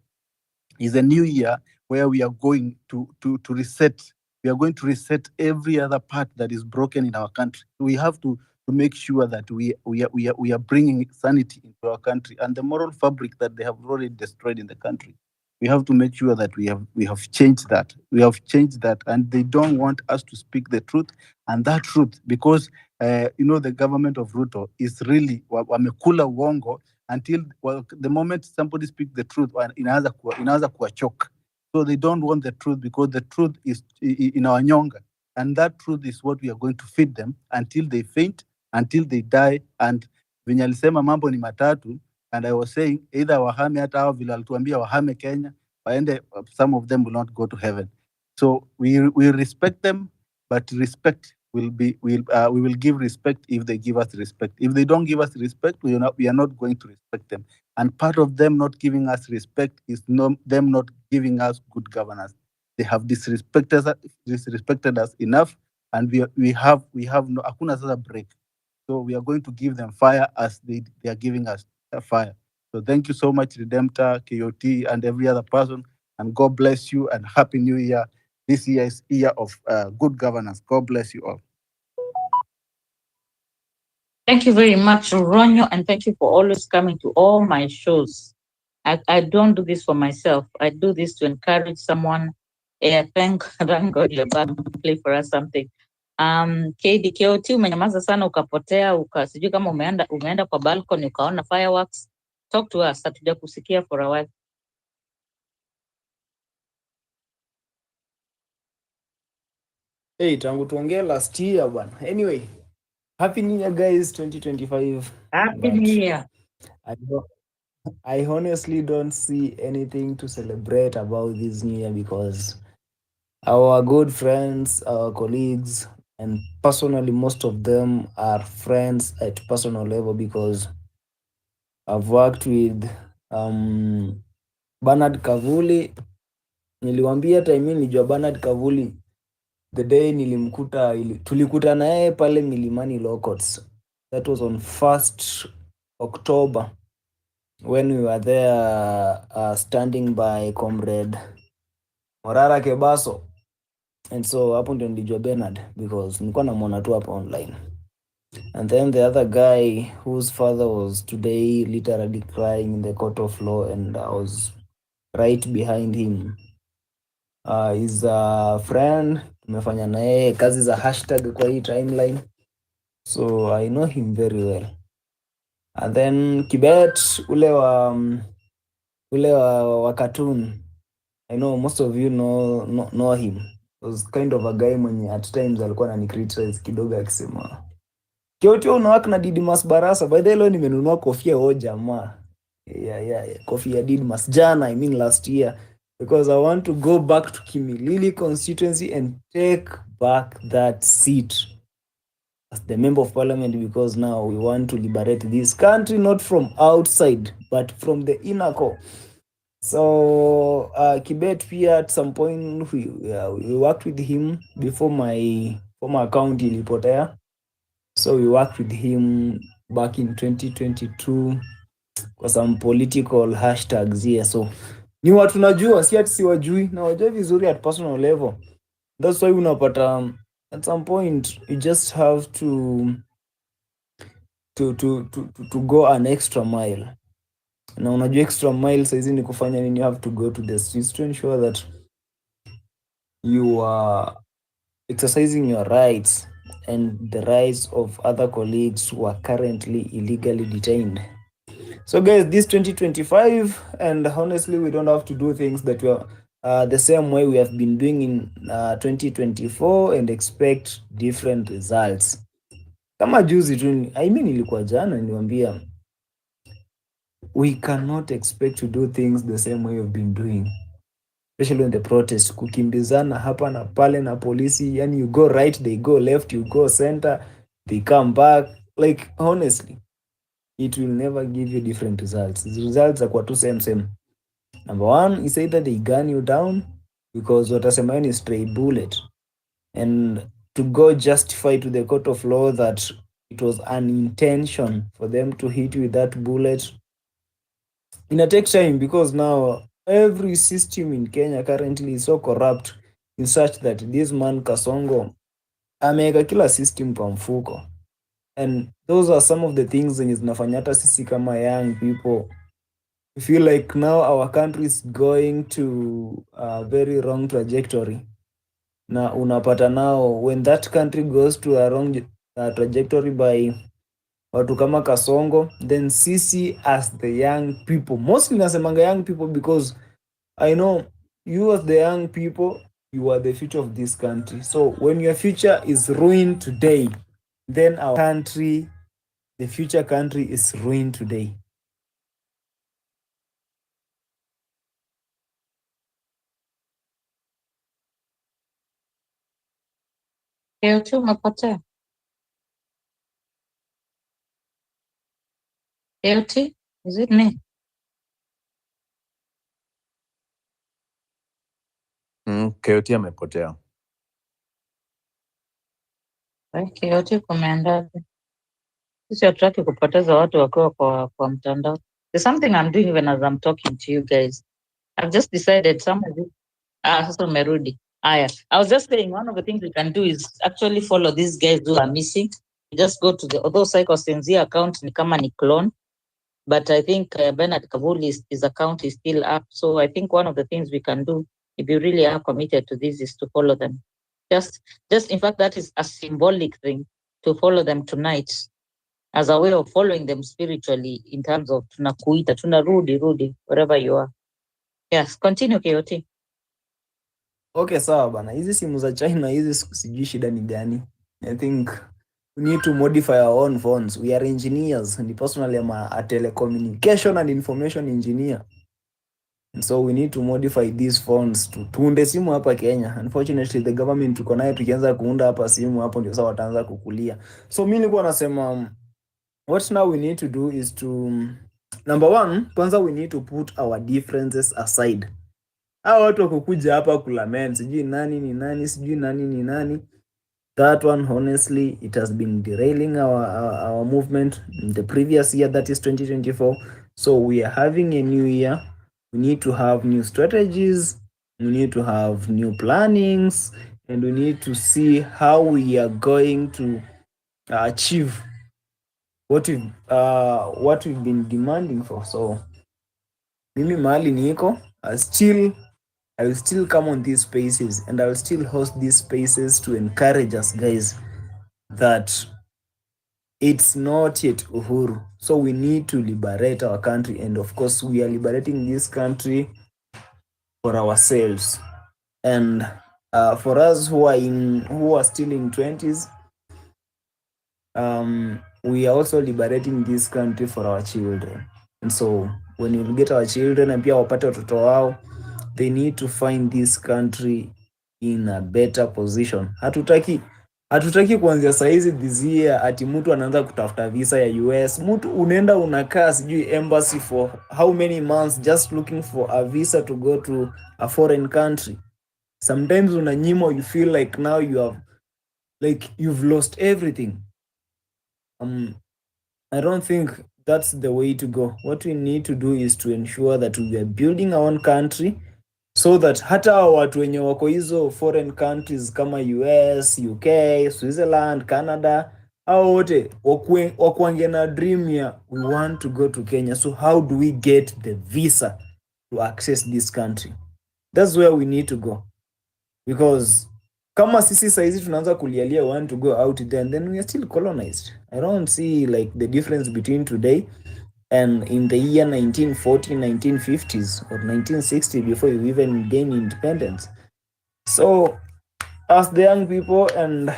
is a new year where we are going to reset. We are going to reset every other part that is broken in our country. We have to make sure that we are bringing sanity into our country and the moral fabric that they have already destroyed in the country. We have to make sure that we have changed that. We have changed that, and they don't want us to speak the truth. And that truth, because the government of Ruto is really wamekula uongo until the moment somebody speaks the truth, inaanza kuwa choke. So they don't want the truth because the truth is in our nyonga, and that truth is what we are going to feed them until they faint, until they die. And venye alisema mambo ni matatu. And I was saying either wahame hata hao vile alituambia wahame Kenya waende, some of them will not go to heaven. So we respect them, but respect we will give respect if they give us respect. If they don't give us respect, we are not going to respect them. And part of them not giving us respect is them not giving us good governance. They have disrespected us enough, and we have no hakuna sasa break. So we are going to give them fire as they are giving us fire. So thank you so much, Redemptor, KOT, and every other person, and God bless you and Happy New Year. This year is year of good governance. God bless you all. Thank you very much, Ronyo, and thank you for always coming to all my shows. I don't do this for myself. I do this to encourage someone. Thank God you're back to play for us something. KOT umenyamaza sana ukapotea, sijui kama umeenda kwa balcony ukaona fireworks. Talk to us, hatuja kusikia for a while. Hey, tangu tuongee last year bwana. Anyway, Happy New Year guys, 2025. Happy New Year. I honestly don't see anything to celebrate about this new year because our good friends, our colleagues, and personally most of them are friends at personal level because I've worked with Bernard Kavuli. Niliwambia time nilijua Bernard Kavuli the day tulikuta naye pale Milimani Locots. That was on 1st October when we were there standing by Comrade Morara Kebaso. And so hapo ndio nilijua Bernard because nilikuwa namuona tu hapo online. And then the other guy whose father was today literally crying in the court of law, and I was right behind him. He's a friend. Tumefanya naye kazi za hashtag kwa hii timeline. So I know him very well. And then Kibet, ule wa cartoon. I know most of you know him. He was kind of a guy mwenye at times alikuwa ananicriticize kidogo akisema KOT unawaka na Didmas Barasa. By the way, leo nimenunua kofia o jamaa. Yeah. Kofia Didmas jana, I mean last year, because I want to go back to Kimilili constituency and take back that seat as the member of parliament, because now we want to liberate this country not from outside but from the inner core. So Kibet pia at some point we worked with him before my former account ilipotea. So we worked with him back in 2022 kwa some political hashtags here. So ni watu najua, si ati siwajui, na wajua vizuri at personal level. That's why unapata at some point you just have to go an extra mile. Na unajua extra mile saizi ni kufanya nini? You have to go to the streets to ensure that you are exercising your rights and the rights of other colleagues who are currently illegally detained. So guys, this 2025, and honestly we don't have to do things that were the same way we have been doing in 2024 and expect different results. Kama juzi tu, I mean ilikuwa jana niliwaambia we cannot expect to do things the same way we've been doing, especially in the protest, kukimbizana hapa na pale na polisi, yani you go right, they go left, you go center, they come back. Like honestly, it will never give you different results. The results are tu same. Number one is either they gun you down because watasema ni stray bullet, and to go justify to the court of law that it was an intention for them to hit you with that bullet, it takes time, because now every system in Kenya currently is so corrupt in such that this man Kasongo ameweka kila system kwa mfuko, and those are some of the things zenye zinafanya hata sisi kama young people feel like now our country is going to a very wrong trajectory. Na unapata now when that country goes to a wrong trajectory by watu kama Kasongo, then sisi as the young people, mostly nasemanga young people because I know you as the young people, you are the future of this country. So when your future is ruined today, then our country, the future country, is ruined today. Keuchi umepotea. Keuchi, is it me? Keuchi amepotea. Keuchi kumeandaje? Sisi hatutaki kupoteza watu wakiwa kwa mtandao. There's something I'm doing even as I'm talking to you guys. I've just decided some of you. Sasa umerudi. Aya. I was just saying one of the things we can do is actually follow these guys who are missing. You just go to the, although Psycho Senzia account ni kama ni clone, but I think Bernard Kavuli, his account is still up. So I think one of the things we can do, if you really are committed to this, is to follow them. Just in fact, that is a symbolic thing, to follow them tonight as a way of following them spiritually in terms of tunakuita, tunarudi, wherever you are. Yes, continue KOT. Okay, sawa bana. Hizi simu za China hizi sijui shida ni gani. I think we need to modify our own phones. We are engineers. And personally I'm a telecommunication and information engineer. And so we need to modify these phones to tuunde simu hapa Kenya. Unfortunately the government tuko nayo, tukianza kuunda hapa simu hapo ndio sasa wataanza kukulia. So mimi nilikuwa nasema what now we need to do is to, number one, kwanza we need to put our differences aside. Hao watu wakukuja hapa kulament sijui nani ni nani, sijui nani ni nani, that one honestly it has been derailing our movement in the previous year, that is 2024. So we are having a new year. We need to have new strategies, we need to have new plannings, and we need to see how we are going to achieve what we've been demanding for. So mimi mahali niko, I will still come on these spaces, and I will still host these spaces to encourage us guys that it's not yet uhuru. So we need to liberate our country, and of course we are liberating this country for ourselves. And for us who are still in 20s, we are also liberating this country for our children. And so when you get our children and pia wapate watoto wao, they need to find this country in a better position. Hatutaki kuanzia saizi this year ati mtu anaanza kutafuta visa ya US. Mtu unaenda unakaa sijui embassy for how many months just looking for a visa to go to a foreign country. Sometimes unanyimwa, you feel like now you've lost everything. I don't think that's the way to go. What we need to do is to ensure that we are building our own country, so that hata watu wenye wako hizo foreign countries kama US, UK, Switzerland, Canada, hao wote wakuange na dream ya we want to go to Kenya. So how do we get the visa to access this country? That's where we need to go. Because kama sisi saizi tunaanza kulialia want to go out then we are still colonized. I don't see like the difference between today and in the year 1940, 1950s or 1960, before you even gain independence. So as the young people and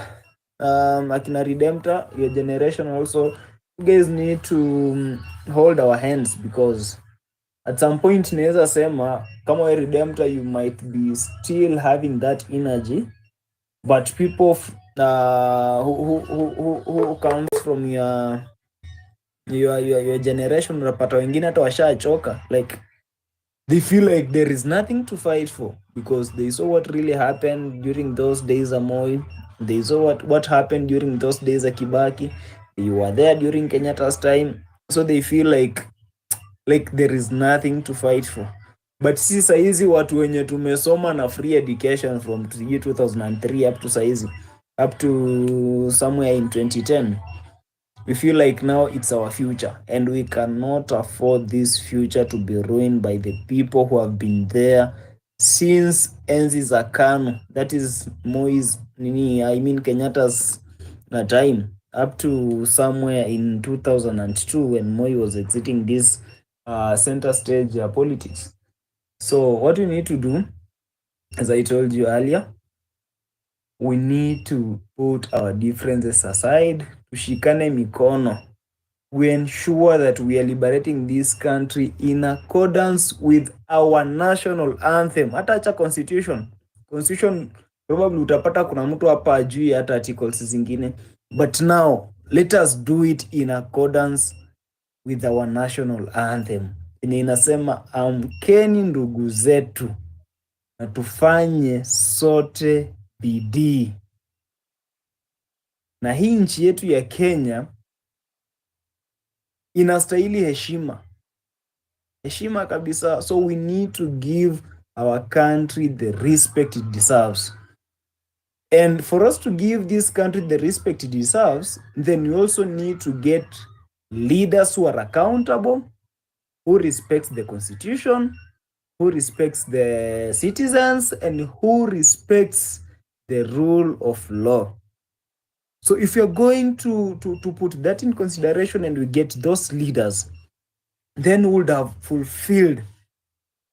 akina Redemptor, your generation also, you guys need to hold our hands, because at some point naweza sema kama we Redemptor, you might be still having that energy, but people who comes from your generation, unapata wengine hata washachoka, like they feel like there is nothing to fight for, because they saw what really happened during those days of Moi. They saw what happened during those days of Kibaki. They were there during Kenyatta's time, so they feel like there is nothing to fight for. But si saizi watu wenye tumesoma na free education from 2003 up to saizi, up to somewhere in 2010, we feel like now it's our future, and we cannot afford this future to be ruined by the people who have been there since enzi za KANU, that is Moi's Kenyatta's time, up to somewhere in 2002 when Moi was exiting this center stage politics. So what we need to do, as I told you earlier, we need to put our differences aside, tushikane mikono. We ensure that we are liberating this country in accordance with our national anthem. Hata acha constitution probably utapata kuna mtu hapa ajui hata articles zingine, but now let us do it in accordance with our national anthem. Inasema amkeni ndugu zetu na tufanye sote bidii. Na hii nchi yetu ya Kenya inastahili heshima kabisa. So we need to give our country the respect it deserves. And for us to give this country the respect it deserves, then we also need to get leaders who are accountable, who respects the constitution, who respects the citizens, and who respects the rule of law. So if you're going to put that in consideration and we get those leaders, then we would have fulfilled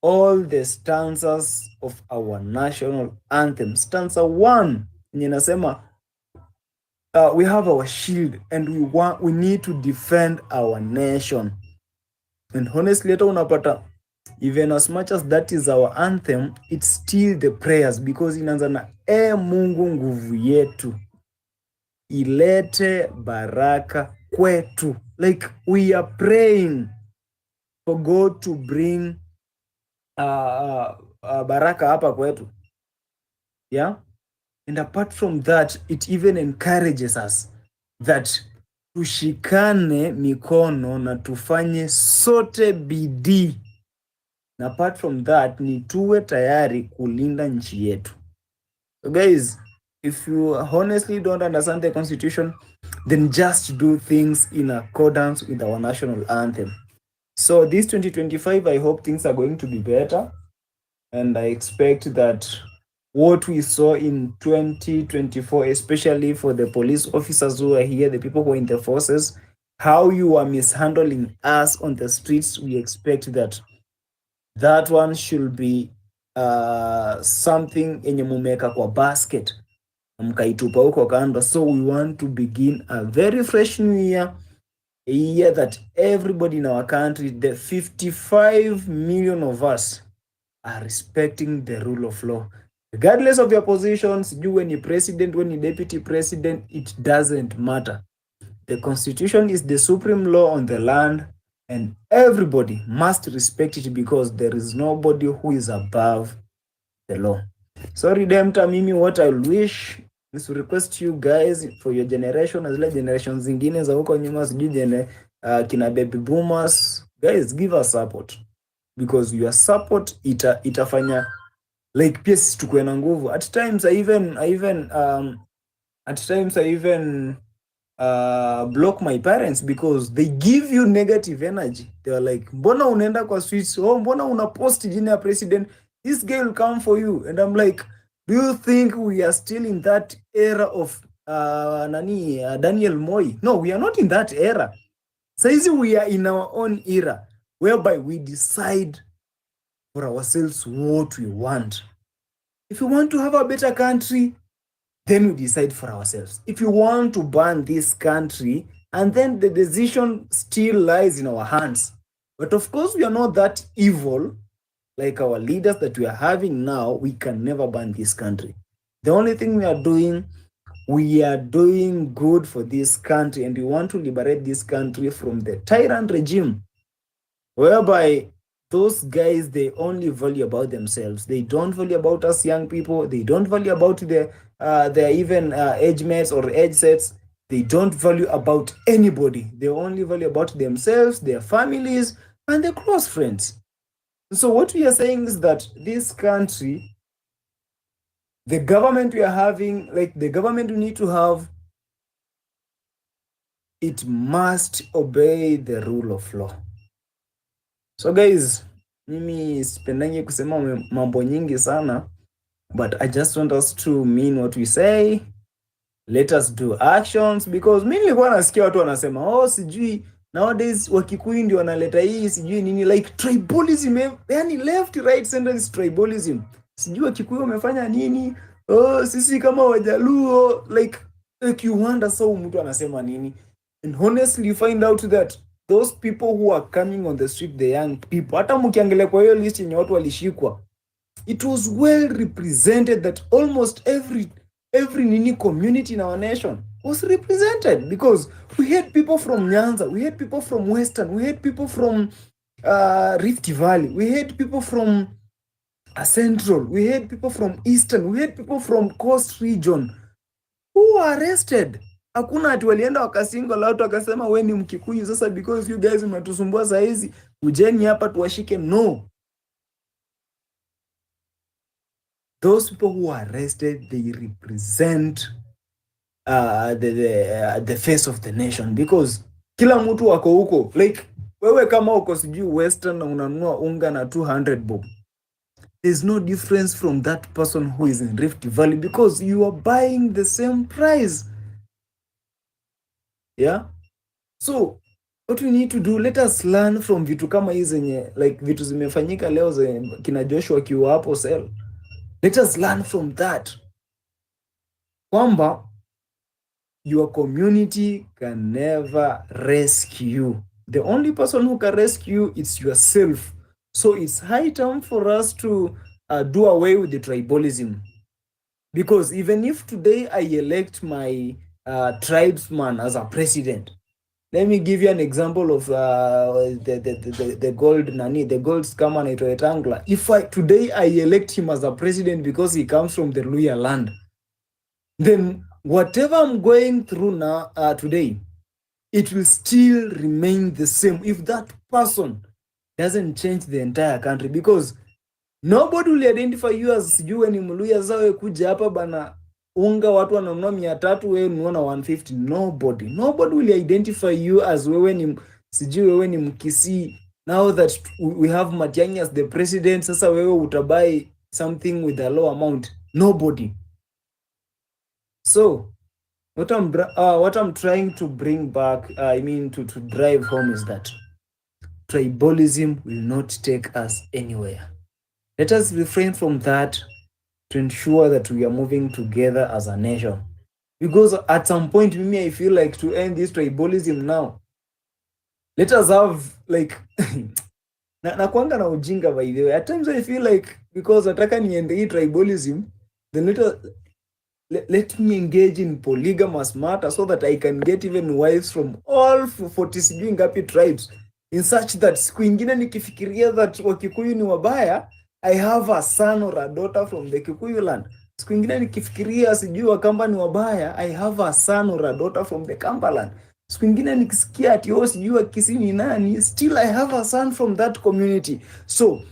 all the stanzas of our national anthem. Stanza 1 inasema we have our shield and we need to defend our nation. And honestly, hata unapata, even as much as that is our anthem, it's still the prayers, because inaanza na Mungu nguvu yetu, ilete baraka kwetu. Like we are praying for God to bring baraka hapa kwetu. Yeah? And apart from that, it even encourages us that tushikane mikono na tufanye sote bidii. Na apart from that, ni tuwe tayari kulinda nchi yetu. So guys, if you honestly don't understand the constitution, then just do things in accordance with our national anthem. So this 2025, I hope things are going to be better. And I expect that what we saw in 2024, especially for the police officers who are here, the people who are in the forces, how you are mishandling us on the streets, we expect that one should be something enye mumeka kwa basket mkaitupa huko kando. So we want to begin a very fresh new year, a year that everybody in our country, the 55 million of us, are respecting the rule of law. Regardless of your positions, you when you're president, when you're deputy president, it doesn't matter. The constitution is the supreme law on the land, and everybody must respect it, because there is nobody who is above the law. So Redemptor, mimi what I wish is to request you guys for your generation, as like generations zingine za huko nyuma, sijui kina baby boomers, guys, give us support, because your support itafanya like pia sisi tukue na nguvu. At times I even block my parents because they give you negative energy. They are like, mbona unaenda kwa streets, mbona una post jina ya president, this guy will come for you. And I'm like, do you think we are still in that era of Daniel Moi? No, we are not in that era. Saizi we are in our own era, whereby we decide for ourselves what we want. If you want to have a better country, then we decide for ourselves if you want to ban this country, and then the decision still lies in our hands. But of course, we are not that evil like our leaders that we are having now. We can never ban this country. The only thing we are doing good for this country, and we want to liberate this country from the tyrant regime, whereby those guys, they only value about themselves. They don't value about us young people. They don't value about their even age mates or age sets. They don't value about anybody. They only value about themselves, their families, and their close friends. So what we are saying is that this country, the government we are having, like the government we need to have, it must obey the rule of law. So guys, mimi sipendangi kusema mambo nyingi sana, but I just want us to mean what we say. Let us do actions, because mimi nilikuwa nasikia watu wanasema, oh sijui nowadays Wakikuyu ndio wanaleta hii sijui nini, like tribalism, yani left right center is tribalism. Sijui Wakikuyu wamefanya nini, oh sisi kama Wajaluo, like you wonder so mtu anasema nini. And honestly, you find out that those people who are coming on the street, the young people, hata mkiangalia kwa hiyo list yenye watu walishikwa, it was well represented that almost every nini community in our nation was represented, because we had people from Nyanza, we had people from Western, we had people from Rift Valley, we had people from Central, we had people from Eastern, we had people from Coast region who were arrested. Hakuna ati walienda wakasingle out wakasema we ni Mkikuyu sasa because you guys mnatusumbua saa hizi ujeni hapa tuwashike. No. Those people who are arrested, they represent the face of the nation, because kila mtu wako huko, like wewe kama uko sijui Western na unanunua unga na 200 bob, there's no difference from that person who is in Rift Valley, because you are buying the same price. Yeah. So what we need to do, let us learn from vitu kama hizi zenye like vitu zimefanyika leo zenye kina Joshua kiwa hapo cell. Let us learn from that. Kwamba your community can never rescue you. The only person who can rescue you is yourself. So it's high time for us to do away with the tribalism. Because even if today I elect my tribesman as a president, let me give you an example of the gold scammer naitwa Etangla. If today I elect him as a president because he comes from the Luhya land, then whatever I'm going through now today, it will still remain the same if that person doesn't change the entire country, because nobody will identify you as sijui ni Mluhya zawe kuja hapa bana unga watu wananunua 300 wewe unaona 150. Nobody will identify you as wewe ni sijui wewe ni Mkisii. Now that we have Matiang'i as the president, sasa wewe utabuy something with a low amount. Nobody. So what I'm trying to bring back, to drive home is that tribalism will not take us anywhere. Let us refrain from that to ensure that we are moving together as a nation. Because at some point, I feel like to end this tribalism now, let us have like nakwanga na ujinga by the way. At times I feel like because nataka niende hii tribalism, then let me engage in polygamous matter so that I can get even wives from all 40 sijui ngapi tribes, in such that siku ingine nikifikiria that Wakikuyu ni wabaya, I have a son or a daughter from the Kikuyu land. Siku ingine nikifikiria sijui Wakamba ni wabaya, I have a son or a daughter from the Kamba land. Siku ingine nikisikia ati sijui Wakisii ni nani, still I have a son from that community. So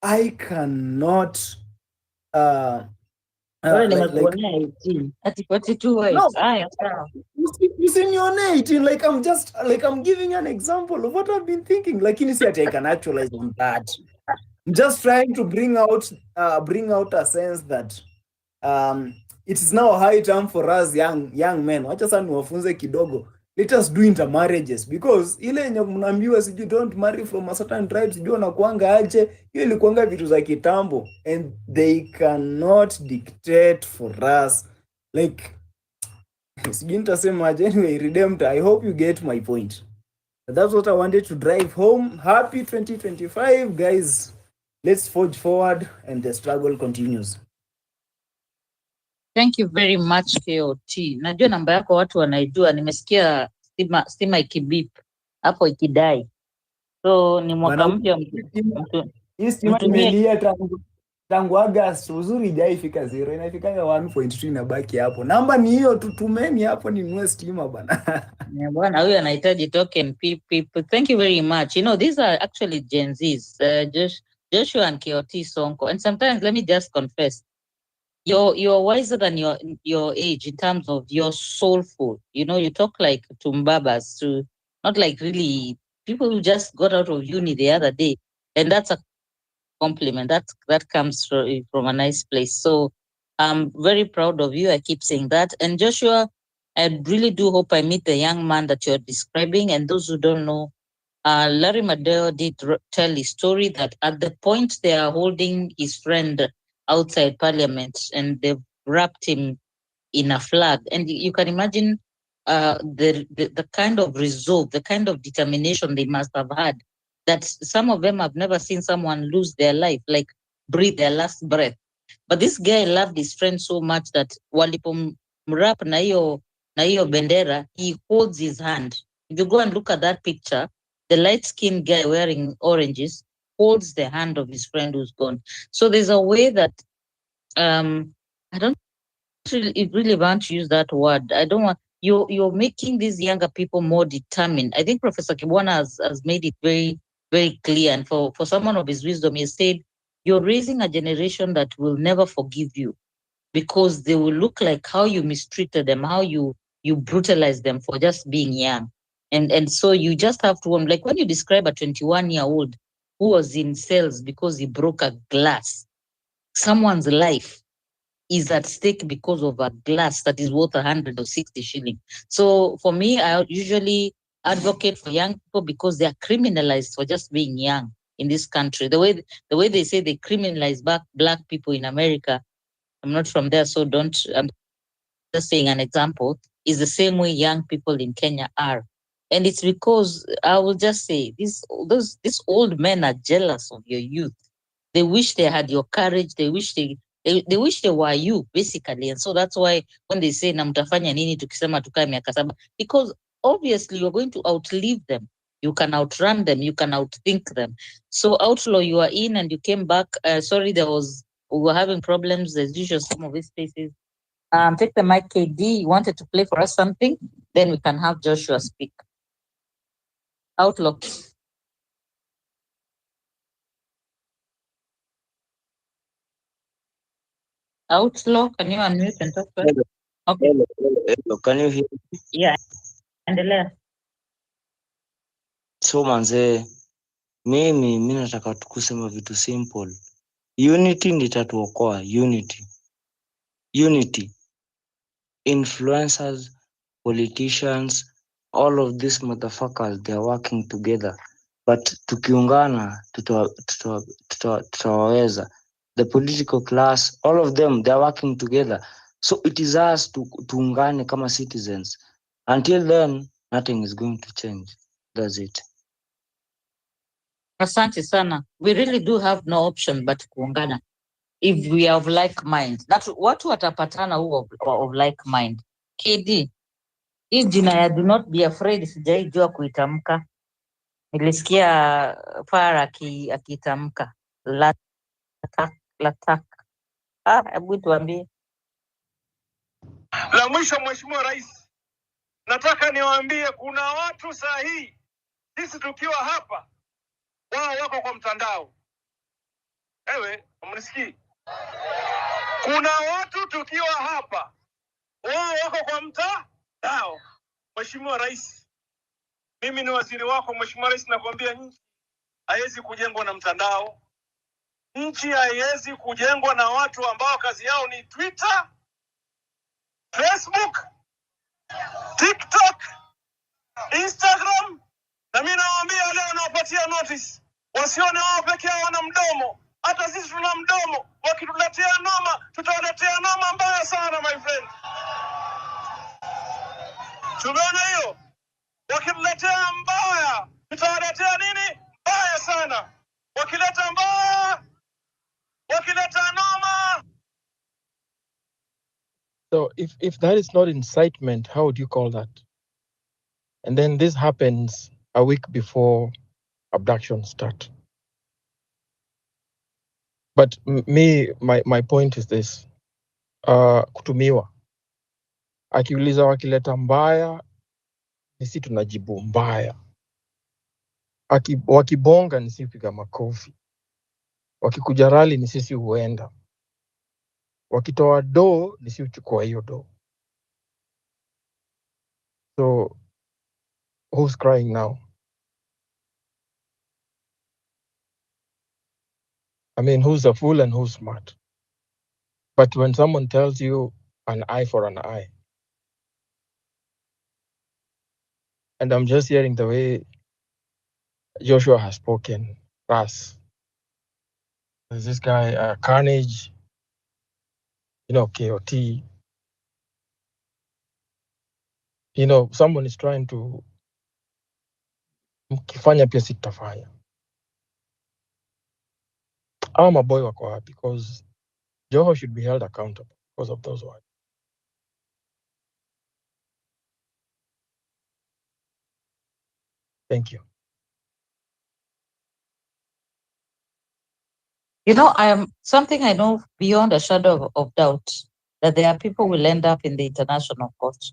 I cannot nimekuonea 18 ati 42 wives. no, Haya sawa. you see me on 18, like I'm giving an example of what I've been thinking. Like you see, I can actualize on that. I'm just trying to bring out a sense that it is now high time for us young men. Wacha sana niwafunze kidogo. Let us do intermarriages, because ile yenye mnaambiwa sijui don't marry from a certain tribe, sijui wanakuanga aje, hiyo ilikuanga vitu za kitambo, and they cannot dictate for us Like, sijui nitasemaje. Anyway, Redemptor, I hope you get my point. That's what I wanted to drive home. Happy 2025, guys. Let's forge forward and the struggle continues. Thank you very much KOT. Najua namba yako watu wanaijua. Nimesikia stima ikibip hapo ikidai. So ni mwaka mpya hii stima imelia tangu August. Uzuri ijaifika 0, inafikanga 1.2 inabaki hapo. Namba ni hiyo, tutumeni hapo ninunue stima bana. Bwana huyu anahitaji token people. Thank you very much. You know, these are actually Gen Zs, Joshua and KOT Sonko. And sometimes, let me just confess, you're wiser than your age in terms of your soulful. You know, you talk like tumbabas, to not like really people who just got out of uni the other day, and that's a compliment. That comes from a nice place. So I'm very proud of you. I keep saying that. And Joshua, I really do hope I meet the young man that you're describing. And those who don't know, Larry Madeo did tell his story that at the point they are holding his friend outside Parliament and they've wrapped him in a flag. And you can imagine the kind of resolve, the kind of determination they must have had, that some of them have never seen someone lose their life, like breathe their last breath. But this guy loved his friend so much that walipomrap na hiyo bendera, he holds his hand. If you go and look at that picture, the light-skinned guy wearing oranges holds the hand of his friend who's gone. So there's a way that I don't really want to use that word. I don't want you're making these younger people more determined. I think Professor Kibwana has made it very, very clear. And for someone of his wisdom, he said, you're raising a generation that will never forgive you because they will look like how you mistreated them, how you brutalized them for just being young. And so you just have to, like when you describe a 21-year-old who was in cells because he broke a glass, someone's life is at stake because of a glass that is worth 160 shillings. So for me, I usually advocate for young people because they are criminalized for just being young in this country. The way they say they criminalize black people in America, I'm not from there, so I'm just saying an example, is the same way young people in Kenya are. And it's because, I will just say, these old men are jealous of your youth. They wish they had your courage. They wish they were you, basically. And so that's why when they say, na mtafanya nini tukisema tukae miaka 7, because obviously you're going to outlive them. You can outrun them. You can outthink them. So Outlaw, you are in and you came back. Sorry, we were having problems as usual, some of these spaces. Take the mic, KD. You wanted to play for us something? Then we can have Joshua speak. Outlaw. Outlaw, can you unmute and talk to us? Okay. Hello. Can you hear me? Yeah. Endelea. So manze, mimi nataka kusema vitu simple. Unity nitatuokoa. Unity. Influencers, politicians, all of these motherfuckers, they are working together. But tukiungana, tutawaweza. The political class, all of them, they are working together. So it is us tuungane kama citizens. Until then, nothing is going to change. That's it. Asante sana. We really do have no option but kuungana if we are of like mind. Watu watapatana who of like mind. KD, hii jina ya do not be afraid sijaijua kuitamka. Nilisikia Farah akitamka. Latak. Hebu tuambie. La mwisho, Mheshimiwa Rais, nataka niwaambie kuna watu sahihi, sisi tukiwa hapa, wao wako kwa mtandao. Ewe, mnisikii? Kuna watu tukiwa hapa, wao wako kwa mtandao. Mheshimiwa Rais, mimi ni waziri wako Mheshimiwa Rais, nakwambia nchi haiwezi kujengwa na mtandao. Nchi haiwezi kujengwa na watu ambao kazi yao ni Twitter, Facebook, TikTok, Instagram. Na mimi nawaambia leo nawapatia notice. Wasione wao peke yao wana mdomo. Hata sisi tuna mdomo, wakituletea noma tutawaletea noma mbaya sana my friend. Tumeona hiyo, wakituletea mbaya tutawaletea nini? Mbaya sana. Wakileta mbaya, wakileta noma. So if that is not incitement, how would you call that? And then this happens a week before abduction start. But my point is this. Kutumiwa. Akiuliza wakileta mbaya, nisi tunajibu mbaya. Wakibonga ni sisi piga makofi. Wakikuja rally ni sisi huenda. Wakitoa do ni sisi uchukua hiyo do. So who's crying now? I mean, who's a fool and who's smart? But when someone tells you an eye for an eye, and I'm just hearing the way Joshua has spoken, Ras, there's this guy, Carnage, KOT, someone is trying to mkifanya pia sitafanya. I'm a boy wako wapi, because Joho should be held accountable because of those words. Thank you. Something I know beyond a shadow of doubt, that there are people who will end up in the international court.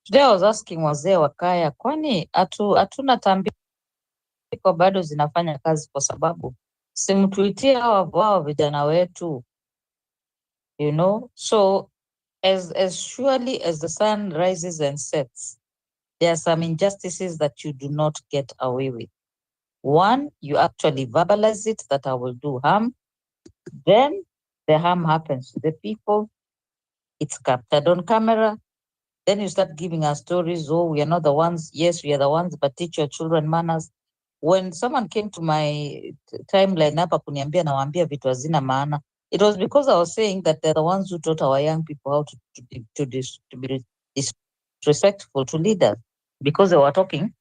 Today I was asking wazee wa kaya, kwani hatuna tambiko bado zinafanya kazi, kwa sababu simtuitie wao vijana wetu, so as surely as the sun rises and sets, there are some injustices that you do not get away with. One, you actually verbalize it, that I will do harm. Then the harm happens to the people. It's captured on camera. Then you start giving us stories. Oh, we are not the ones. Yes, we are the ones, but teach your children manners. When someone came to my timeline hapa kuniambia nawaambia vitu hazina maana, it was because I was saying that they're the ones who taught our young people how to be disrespectful to leaders, because they were talking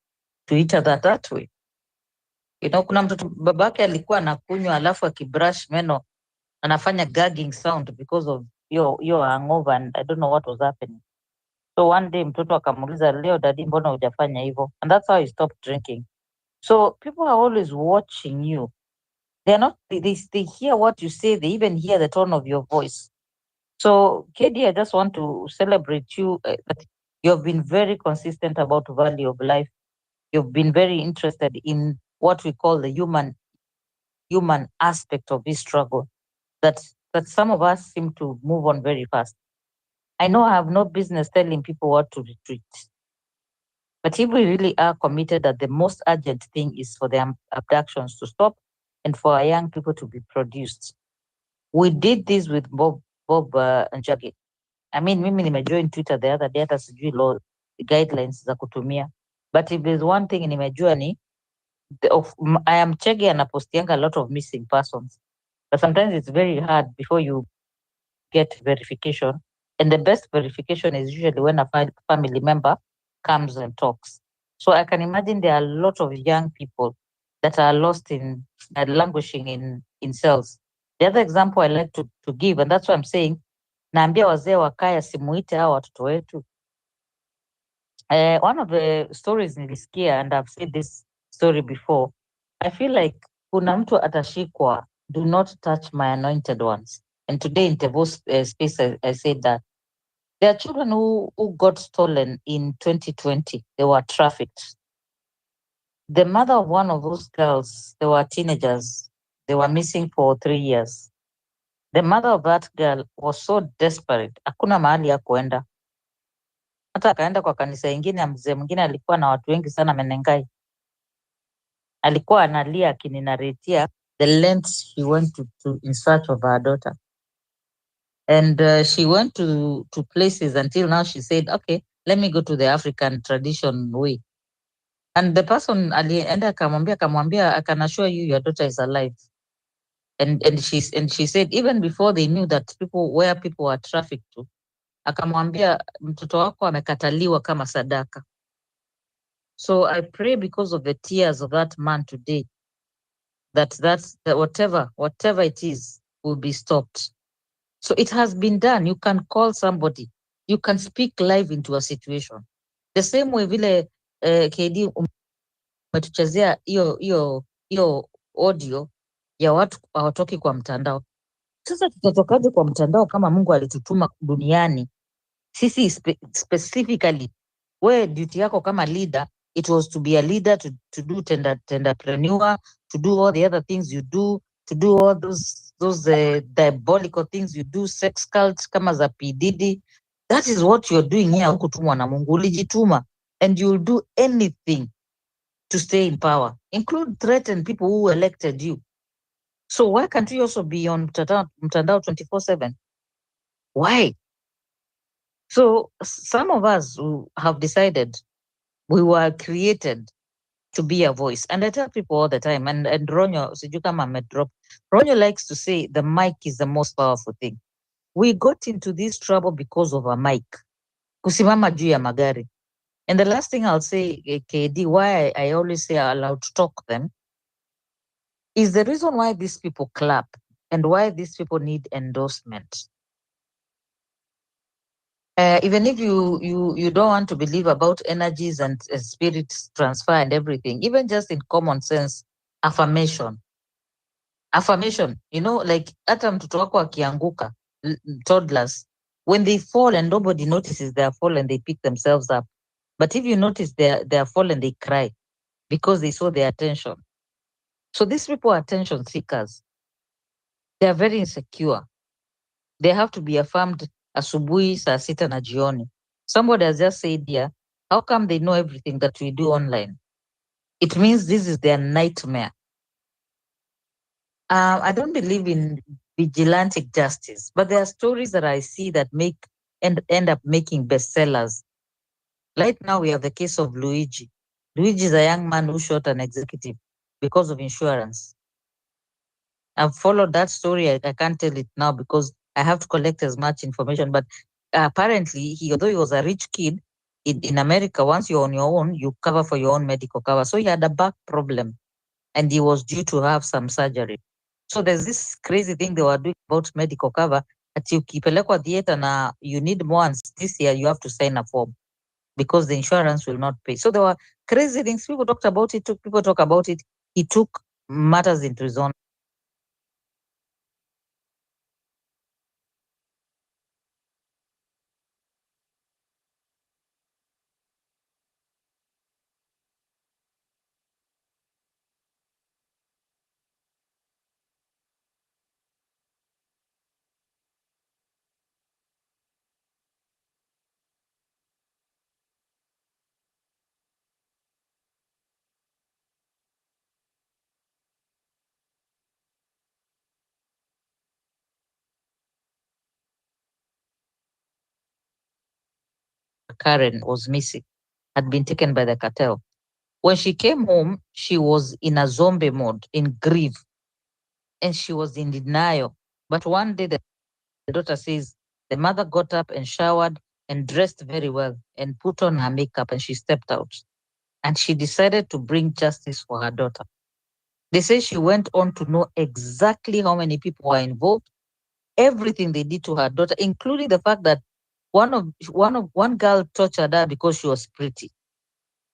to each other that way. Kuna mtoto babake alikuwa anakunywa alafu akibrush meno anafanya gagging sound because of your hangover, and I don't know what was happening. So one day mtoto akamuuliza, leo daddy, mbona hujafanya hivyo? And that's how he stopped drinking. So people are always watching you. They hear what you say, they even hear the tone of your voice. So KD, I just want to celebrate you, that you've been very consistent about the value of life. You've been very interested in what we call the human aspect of this struggle, that some of us seem to move on very fast. I know I have no business telling people what to retreat. But if we really are committed that the most urgent thing is for the abductions to stop and for our young people to be produced. We did this with Bob Njagi. I mean, mimi nimejoin Twitter the other day, hata sijui law guidelines za kutumia. But if there's one thing nimejua ni, I am checking and postianga a lot of missing persons. But sometimes it's very hard before you get verification. And the best verification is usually when a family member comes and talks. So I can imagine there are a lot of young people that are lost in languishing in cells. The other example I like to give, and that's what I'm saying, naambia wazee wa kaya simuite hao watoto wetu. One of the stories nilisikia, and I've said this story before, I feel like kuna mtu atashikwa, do not touch my anointed ones. And today in Tevo's space, I said that there are children who got stolen in 2020. They were trafficked. The mother of one of those girls, they were teenagers. They were missing for 3 years. The mother of that girl was so desperate. Hakuna mahali ya kuenda. Hata akaenda kwa kanisa ingine, mzee mwingine alikuwa na watu wengi sana Menengai. Alikuwa analia akininaretia the lengths she went to in search of her daughter. And she went to places until now she said, okay, let me go to the African tradition way. And the person alienda akamwambia, I can assure you your daughter is alive. And she said even before they knew that where people were trafficked to, akamwambia mtoto wako amekataliwa kama sadaka. So I pray because of the tears of that man today, that whatever it is will be stopped. So it has been done. You can call somebody, you can speak live into a situation. The same way vile KD umetuchezea hiyo audio ya watu hawatoki kwa mtandao. Sasa tutatokaje kwa mtandao kama Mungu alitutuma duniani? Sisi specifically, we duty yako kama leader, it was to be a leader, to do tenderpreneur, to do all the other things you do, to do all those diabolical things you do, sex cults kama za P. Diddy. That is what you're doing here. Hukutumwa na Mungu, ulijituma, and you'll do anything to stay in power, include threaten people who elected you. So why can't we also be on mtandao 24/7? Why? So some of us who have decided we were created to be a voice. And I tell people all the time, and Ronyo, sijui kama amedrop, Ronyo likes to say the mic is the most powerful thing. We got into this trouble because of a mic. Kusimama juu ya magari. And the last thing I'll say, KD, why I always say allowed to talk them, is the reason why these people clap and why these people need endorsement. Even if you don't want to believe about energies and spirits transfer and everything, even just in common sense, affirmation, like hata mtoto wako akianguka, toddlers, when they fall and nobody notices they are fallen, they pick themselves up. But if you notice they are fallen, they cry because they saw their attention. So these people are attention seekers. They are very insecure. They have to be affirmed asubuhi, saa sita na jioni. Somebody has just said here, how come they know everything that we do online? It means this is their nightmare. I don't believe in vigilante justice, but there are stories that I see that end up making bestsellers. Right now we have the case of Luigi. Luigi is a young man who shot an executive because of insurance. I've followed that story. I can't tell it now because I have to collect as much information, but apparently although he was a rich kid, in America, once you're on your own, you cover for your own medical cover. So he had a back problem and he was due to have some surgery. So there's this crazy thing they were doing about medical cover that ukipelekwa theater na you need more anesthesia, you have to sign a form because the insurance will not pay. So there were crazy things. People talked about it, people talk about it. He took matters into his own. Karen was missing, had been taken by the cartel. When she came home, she was in a zombie mode, in grief, and she was in denial. But one day the daughter says the mother got up and showered and dressed very well and put on her makeup and she stepped out. And she decided to bring justice for her daughter. They say she went on to know exactly how many people were involved, everything they did to her daughter, including the fact that one girl tortured her because she was pretty.